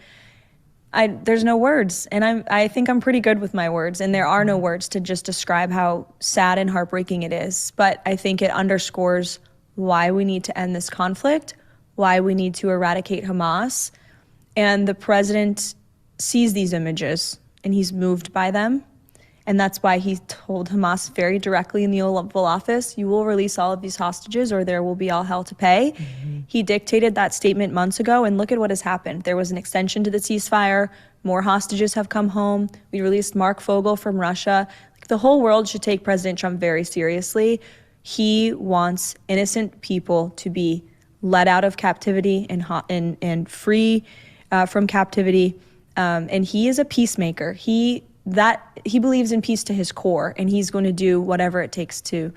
There's no words, and I think I'm pretty good with my words, and there are no words to just describe how sad and heartbreaking it is. But I think it underscores why we need to end this conflict, why we need to eradicate Hamas. And the president sees these images, and he's moved by them. And that's why he told Hamas very directly in the Oval Office, you will release all of these hostages or there will be all hell to pay. Mm-hmm. He dictated that statement months ago, and look at what has happened. There was an extension to the ceasefire. More hostages have come home. We released Mark Fogel from Russia. The whole world should take President Trump very seriously. He wants innocent people to be let out of captivity and free from captivity. And he is a peacemaker. He believes in peace to his core, and he's going to do whatever it takes to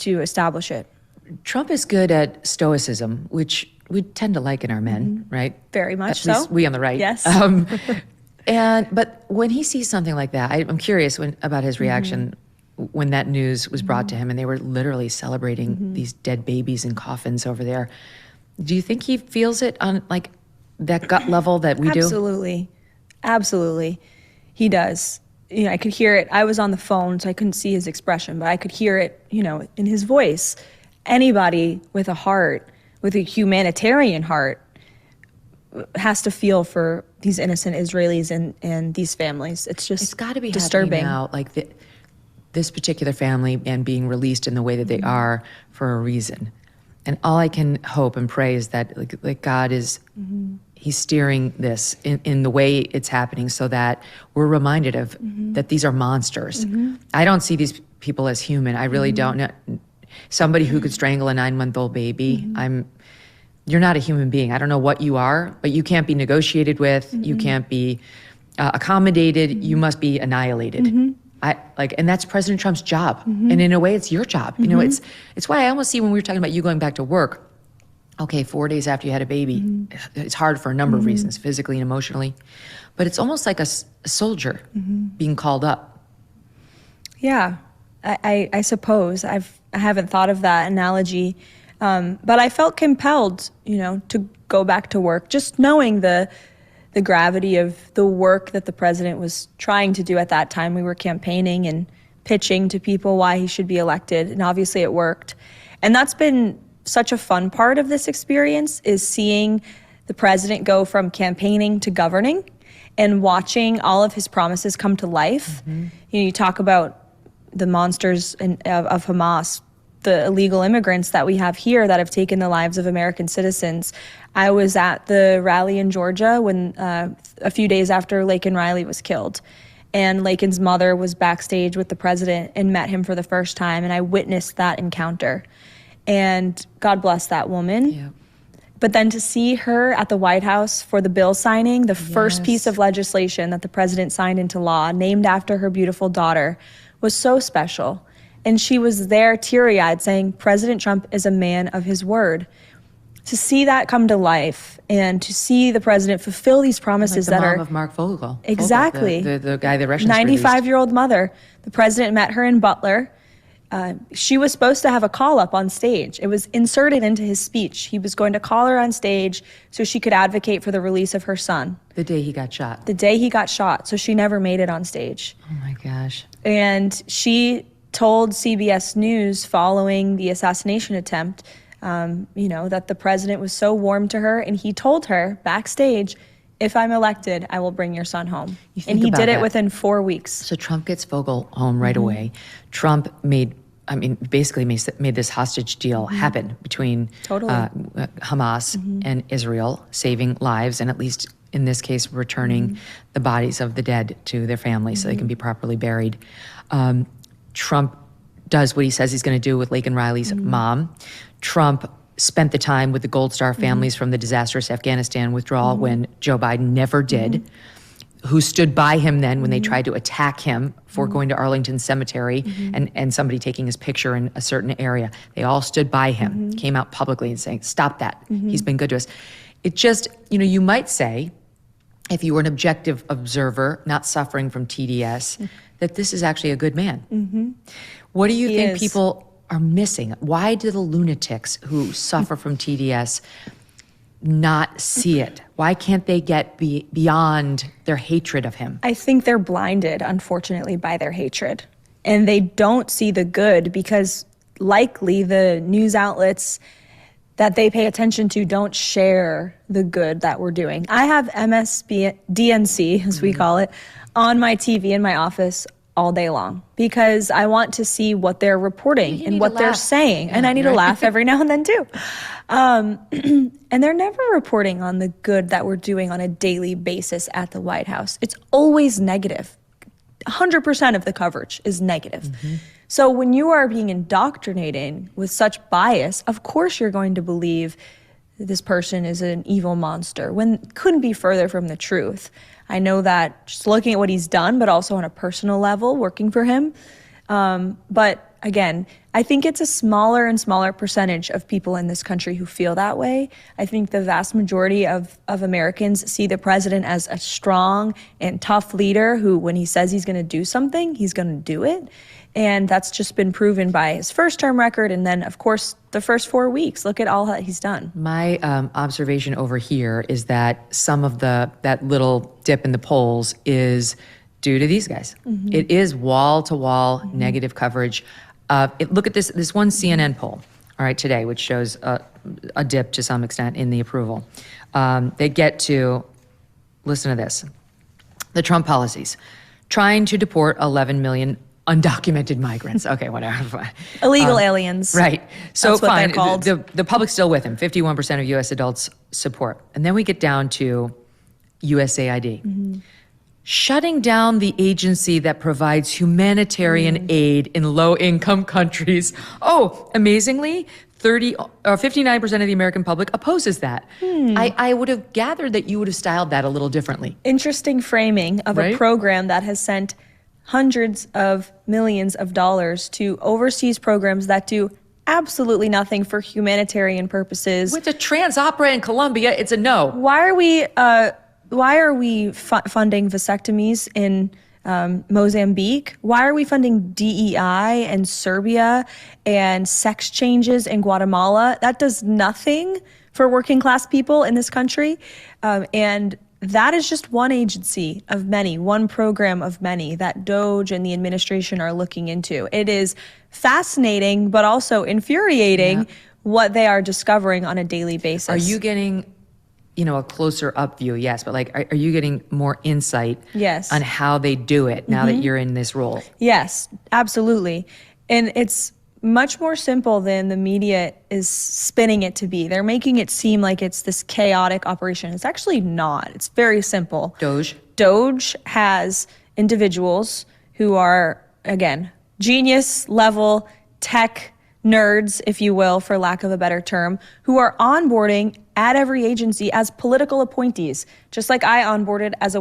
establish it. Trump is good at stoicism, which we tend to like in our men, right? Very much at so. Least we on the right. Yes. But when he sees something like that, I'm curious about his reaction when that news was brought to him, and they were literally celebrating these dead babies in coffins over there. Do you think he feels it on like that gut level that we do? Absolutely. He does. I could hear it. I was on the phone, so I couldn't see his expression, but I could hear it, in his voice. Anybody with a heart, with a humanitarian heart, has to feel for these innocent Israelis and these families. It's got to be disturbing now, like this particular family and being released in the way that they are for a reason. And all I can hope and pray is that like God is, he's steering this in the way it's happening so that we're reminded of that these are monsters. I don't see these people as human. I really don't know. Somebody who could strangle a 9-month-old baby, you're not a human being. I don't know what you are, but you can't be negotiated with. You can't be accommodated. You must be annihilated. And that's President Trump's job. And in a way, it's your job. It's why I almost see when we were talking about you going back to work, okay, 4 days after you had a baby, it's hard for a number of reasons, physically and emotionally. But it's almost like a soldier being called up. Yeah, I suppose. I haven't thought of that analogy. But I felt compelled, to go back to work, just knowing the gravity of the work that the president was trying to do at that time. We were campaigning and pitching to people why he should be elected, and obviously it worked. And that's been such a fun part of this experience, is seeing the president go from campaigning to governing and watching all of his promises come to life. You talk about the monsters of Hamas, the illegal immigrants that we have here that have taken the lives of American citizens. I was at the rally in Georgia when a few days after Laken Riley was killed. And Laken's mother was backstage with the president and met him for the first time, and I witnessed that encounter. And God bless that woman. Yeah. But then to see her at the White House for the bill signing, the first piece of legislation that the president signed into law, named after her beautiful daughter, was so special. And she was there teary-eyed saying, President Trump is a man of his word. To see that come to life and to see the president fulfill these promises like the that mom are of Mark Fogel. Exactly. The guy the Russians 95-year-old mother. The president met her in Butler. She was supposed to have a call-up on stage. It was inserted into his speech. He was going to call her on stage so she could advocate for the release of her son. The day he got shot. The day he got shot. So she never made it on stage. Oh my gosh. And she told CBS News following the assassination attempt, that the president was so warm to her, and he told her backstage, if I'm elected, I will bring your son home. And he did it within 4 weeks. So Trump gets Fogel home right away. Trump basically made this hostage deal happen between Hamas and Israel, saving lives, and at least in this case, returning the bodies of the dead to their families so they can be properly buried. Trump does what he says he's going to do with Laken Riley's mom. Trump spent the time with the Gold Star families from the disastrous Afghanistan withdrawal when Joe Biden never did, who stood by him then when they tried to attack him for going to Arlington Cemetery and somebody taking his picture in a certain area. They all stood by him, came out publicly and saying, stop that. He's been good to us. It just, you might say, if you were an objective observer, not suffering from TDS, that this is actually a good man. What do you think people are missing? Why do the lunatics who suffer from TDS not see it? Why can't they get beyond their hatred of him? I think they're blinded, unfortunately, by their hatred. And they don't see the good because likely the news outlets that they pay attention to don't share the good that we're doing. I have DNC, as we call it, on my TV in my office all day long because I want to see what they're reporting and what they're saying. And I need to laugh every now and then too. And they're never reporting on the good that we're doing on a daily basis at the White House. It's always negative. 100% of the coverage is negative. So when you are being indoctrinated with such bias, of course you're going to believe this person is an evil monster when it couldn't be further from the truth. I know that just looking at what he's done, but also on a personal level, working for him. But again, I think it's a smaller and smaller percentage of people in this country who feel that way. I think the vast majority of Americans see the president as a strong and tough leader who, when he says he's going to do something, he's going to do it. And that's just been proven by his first-term record and then, of course, the first 4 weeks. Look at all that he's done. My observation over here is that some of that little dip in the polls is due to these guys. It is wall-to-wall negative coverage. Look at this one CNN poll, all right, today, which shows a dip to some extent in the approval. They get to, listen to this, the Trump policies, trying to deport 11 million undocumented migrants. Okay, whatever. Illegal aliens. Right. So That's what fine. they're called. The public's still with him. 51% of U.S. adults support. And then we get down to USAID. Shutting down the agency that provides humanitarian aid in low-income countries. Oh, amazingly, 59% of the American public opposes that. I would have gathered that you would have styled that a little differently. Interesting framing of a program that has sent hundreds of millions of dollars to overseas programs that do absolutely nothing for humanitarian purposes. With a trans opera in Colombia, it's a no. Why are we funding vasectomies in Mozambique? Why are we funding DEI in Serbia and sex changes in Guatemala? That does nothing for working class people in this country. And that is just one agency of many, one program of many that DOJ and the administration are looking into. It is fascinating, but also infuriating what they are discovering on a daily basis. Are you getting, a closer up view? Yes, but are you getting more insight on how they do it now that you're in this role? Yes, absolutely. And it's much more simple than the media is spinning it to be. They're making it seem like it's this chaotic operation. It's actually not. It's very simple. DOJ has individuals who are, again, genius level tech nerds, if you will, for lack of a better term, who are onboarding at every agency as political appointees, just like I onboarded at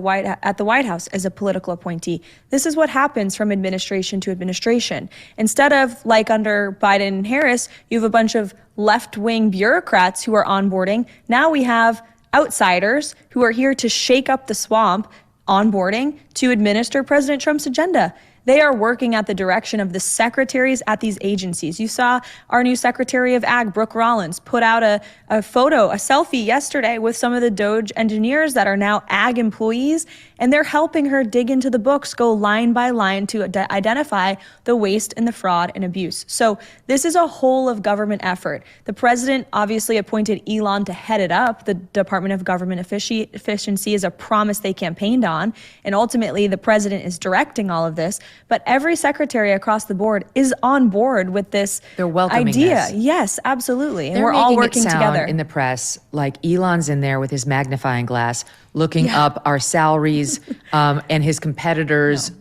the White House as a political appointee. This is what happens from administration to administration. Instead of, like under Biden and Harris, you have a bunch of left-wing bureaucrats who are onboarding. Now we have outsiders who are here to shake up the swamp, onboarding to administer President Trump's agenda. They are working at the direction of the secretaries at these agencies. You saw our new Secretary of Ag, Brooke Rollins, put out a selfie yesterday with some of the DOJ engineers that are now Ag employees, and they're helping her dig into the books, go line by line to identify the waste and the fraud and abuse. So this is a whole of government effort. The president obviously appointed Elon to head it up. The Department of Government Efficiency is a promise they campaigned on, and ultimately the president is directing all of this. But every secretary across the board is on board with this They're welcoming idea. This. Yes, absolutely. And They're we're all working together. In the press, like Elon's in there with his magnifying glass, looking up our salaries and his competitors,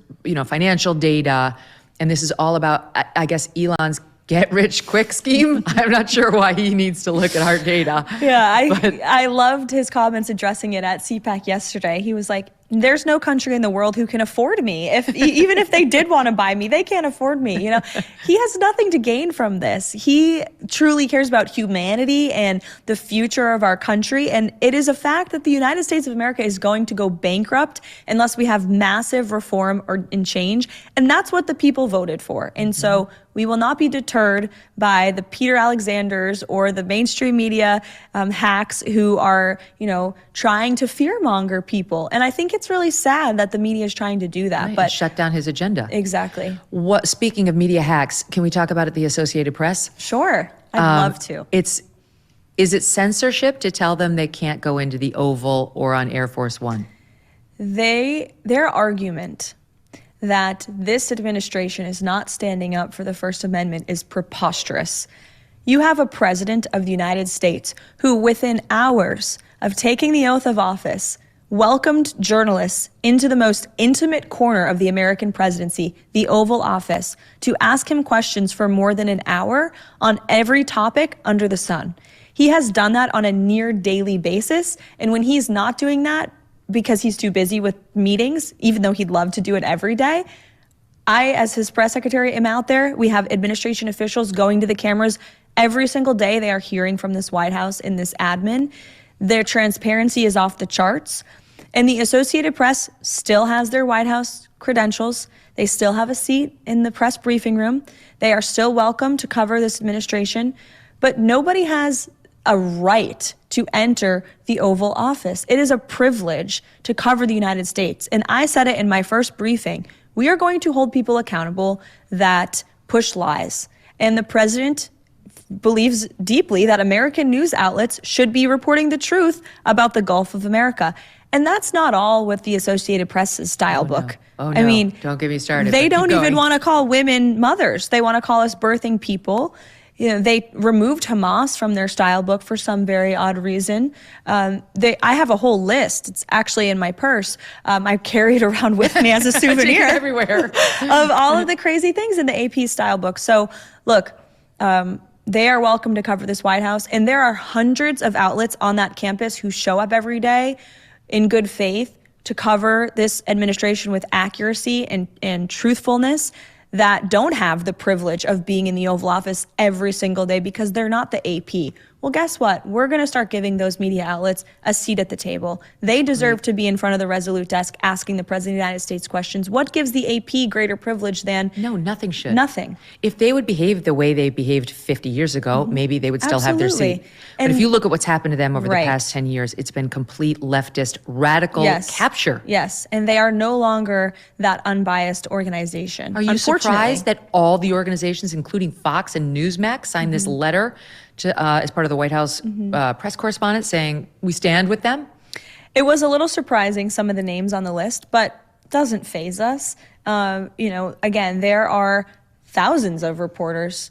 financial data. And this is all about, I guess, Elon's get-rich-quick scheme. I'm not sure why he needs to look at our data. Yeah, I loved his comments addressing it at CPAC yesterday. He was like, there's no country in the world who can afford me. Even if they did want to buy me, they can't afford me. He has nothing to gain from this. He truly cares about humanity and the future of our country. And it is a fact that the United States of America is going to go bankrupt unless we have massive reform and change. And that's what the people voted for. And so we will not be deterred by the Peter Alexanders or the mainstream media hacks who are, trying to fearmonger people. And I think it's really sad that the media is trying to do that. Right, but shut down his agenda. Exactly. Speaking of media hacks, can we talk about it, the Associated Press? Sure. I'd love to. Is it censorship to tell them they can't go into the Oval or on Air Force One? Their argument that this administration is not standing up for the First Amendment is preposterous. You have a president of the United States who, within hours of taking the oath of office, welcomed journalists into the most intimate corner of the American presidency, the Oval Office, to ask him questions for more than an hour on every topic under the sun. He has done that on a near daily basis, and when he's not doing that, because he's too busy with meetings, even though he'd love to do it every day, I, as his press secretary, am out there. We have administration officials going to the cameras every single day. They are hearing from this White House and this admin. Their transparency is off the charts. And the Associated Press still has their White House credentials. They still have a seat in the press briefing room. They are still welcome to cover this administration. But nobody has a right to enter the Oval Office. It is a privilege to cover the United States. And I said it in my first briefing. We are going to hold people accountable that push lies. And the president believes deeply that American news outlets should be reporting the truth about the Gulf of America. And that's not all with the Associated Press's style book. No. Oh, no. I mean, don't get me started. They don't even want to call women mothers. They want to call us birthing people. They removed Hamas from their style book for some very odd reason. I have a whole list. It's actually in my purse. I carry it around with me as a souvenir everywhere of all of the crazy things in the AP style book. So look, they are welcome to cover this White House. And there are hundreds of outlets on that campus who show up every day in good faith to cover this administration with accuracy and truthfulness, that don't have the privilege of being in the Oval Office every single day because they're not the AP. Well, guess what? We're going to start giving those media outlets a seat at the table. They deserve to be in front of the Resolute desk asking the President of the United States questions. What gives the AP greater privilege than? No, nothing should. Nothing. If they would behave the way they behaved 50 years ago, maybe they would still have their seat. But if you look at what's happened to them over the past 10 years, it's been complete leftist, radical capture. Yes, and they are no longer that unbiased organization. Are you surprised that all the organizations, including Fox and Newsmax, signed this letter to, as part of the White House press correspondence saying we stand with them? It was a little surprising, some of the names on the list, but doesn't faze us. Again, there are thousands of reporters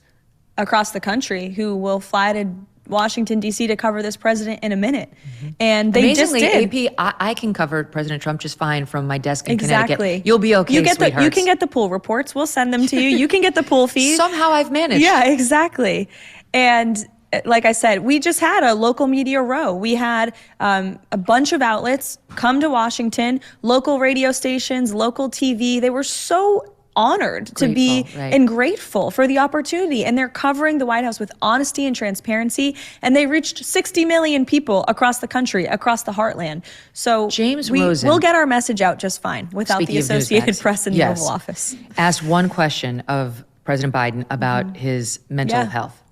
across the country who will fly to Washington, D.C. to cover this president in a minute. And they Amazingly, just did. AP, I can cover President Trump just fine from my desk in Exactly. Connecticut. You'll be okay, you sweethearts. can get the pool reports. We'll send them to you. You can get the pool feed. Somehow I've managed. Yeah, exactly. And like I said, we just had a local media row. We had a bunch of outlets come to Washington, local radio stations, local TV. They were so honored to be and grateful for the opportunity. And they're covering the White House with honesty and transparency. And they reached 60 million people across the country, across the heartland. So James Rosen, we'll get our message out just fine without the Associated Press in the Oval Office. Asked one question of President Biden about his mental health.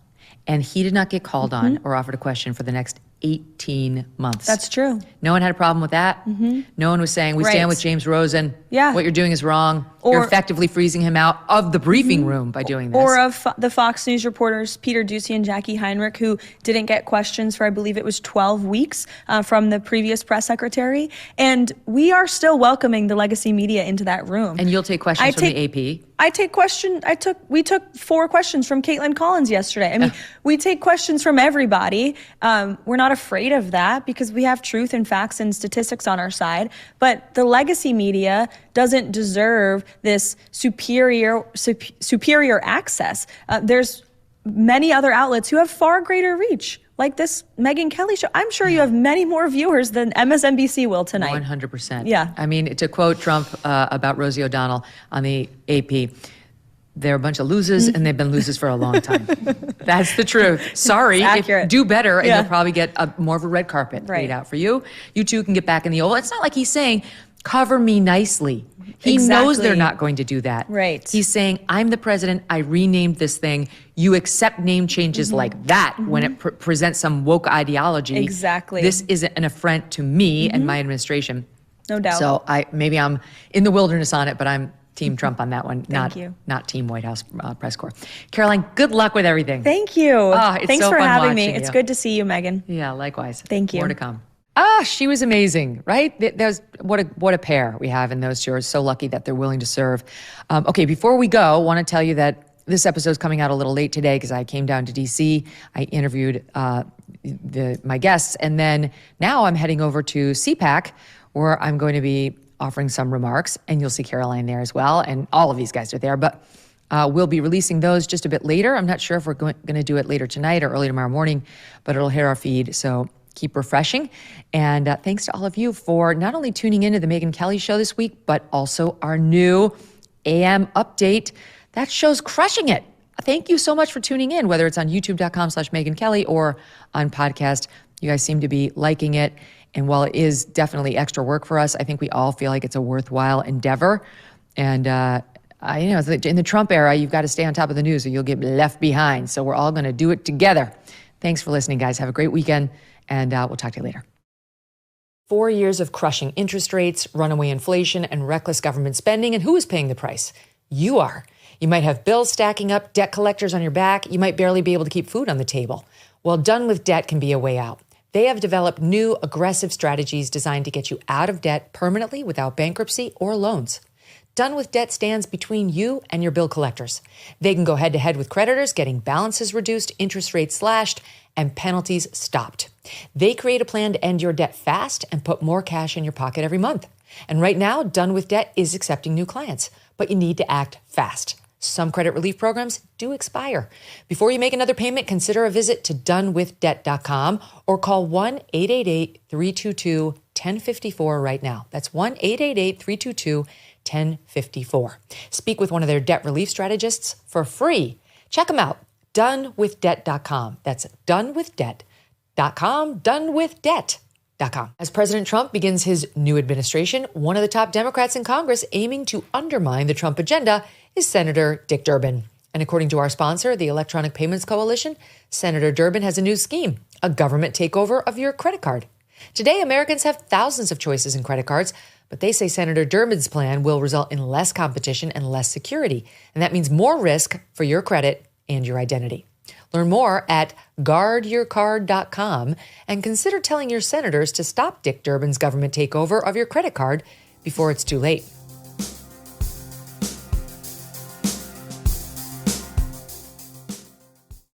And he did not get called on or offered a question for the next 18 months. That's true. No one had a problem with that. No one was saying, we stand with James Rosen. What you're doing is wrong. You're effectively freezing him out of the briefing room by doing this. Or of the Fox News reporters, Peter Doocy and Jackie Heinrich, who didn't get questions for, I believe it was 12 weeks from the previous press secretary. And we are still welcoming the legacy media into that room. And you'll take questions from the AP? We took 4 questions from Caitlin Collins yesterday. I mean, we take questions from everybody. We're not afraid of that because we have truth and facts and statistics on our side. But the legacy media doesn't deserve this superior access. There's many other outlets who have far greater reach. like this Megyn Kelly show. I'm sure you have many more viewers than MSNBC will tonight. 100%. Yeah. I mean, to quote Trump about Rosie O'Donnell on the AP, they're a bunch of losers, and they've been losers for a long time. That's the truth. Sorry. Do better, and you'll probably get more of a red carpet laid out for you. You too can get back in the Oval. It's not like he's saying, cover me nicely. He knows they're not going to do that. Right. He's saying, I'm the president. I renamed this thing. You accept name changes like that when it presents some woke ideology. Exactly. This isn't an affront to me and my administration. No doubt. So maybe I'm in the wilderness on it, but I'm Team Trump on that one, you. not Team White House press corps. Karoline, good luck with everything. Thank you. Thanks so for fun having me. watching It's you. good to see you, Megyn. Yeah, likewise. Thank you. More to come. She was amazing, right? There's what a pair we have in those two. So lucky that they're willing to serve. Okay, before we go, I want to tell you that this episode is coming out a little late today because I came down to D.C. I interviewed my guests, and then now I'm heading over to CPAC, where I'm going to be offering some remarks, and you'll see Karoline there as well, and all of these guys are there. But we'll be releasing those just a bit later. I'm not sure if we're going to do it later tonight or early tomorrow morning, but it'll hit our feed. So keep refreshing. And thanks to all of you for not only tuning into the Megyn Kelly Show this week, but also our new AM update. That show's crushing it. Thank you so much for tuning in, whether it's on youtube.com/Megyn Kelly or on podcast. You guys seem to be liking it. And while it is definitely extra work for us, I think we all feel like it's a worthwhile endeavor. And in the Trump era, you've got to stay on top of the news or you'll get left behind. So we're all going to do it together. Thanks for listening, guys. Have a great weekend, and we'll talk to you later. 4 years of crushing interest rates, runaway inflation, and reckless government spending. And who is paying the price? You are. You might have bills stacking up, debt collectors on your back. You might barely be able to keep food on the table. Well, Done with Debt can be a way out. They have developed new, aggressive strategies designed to get you out of debt permanently without bankruptcy or loans. Done with Debt stands between you and your bill collectors. They can go head-to-head with creditors, getting balances reduced, interest rates slashed, and penalties stopped. They create a plan to end your debt fast and put more cash in your pocket every month. And right now, Done with Debt is accepting new clients, but you need to act fast. Some credit relief programs do expire. Before you make another payment, consider a visit to donewithdebt.com or call 1-888-322-1054 right now. That's 1-888-322-1054. Speak with one of their debt relief strategists for free. Check them out, donewithdebt.com. That's donewithdebt.com, donewithdebt.com. As President Trump begins his new administration, one of the top Democrats in Congress aiming to undermine the Trump agenda is Senator Dick Durbin. And according to our sponsor, the Electronic Payments Coalition, Senator Durbin has a new scheme, a government takeover of your credit card. Today, Americans have thousands of choices in credit cards, but they say Senator Durbin's plan will result in less competition and less security. And that means more risk for your credit and your identity. Learn more at guardyourcard.com and consider telling your senators to stop Dick Durbin's government takeover of your credit card before it's too late.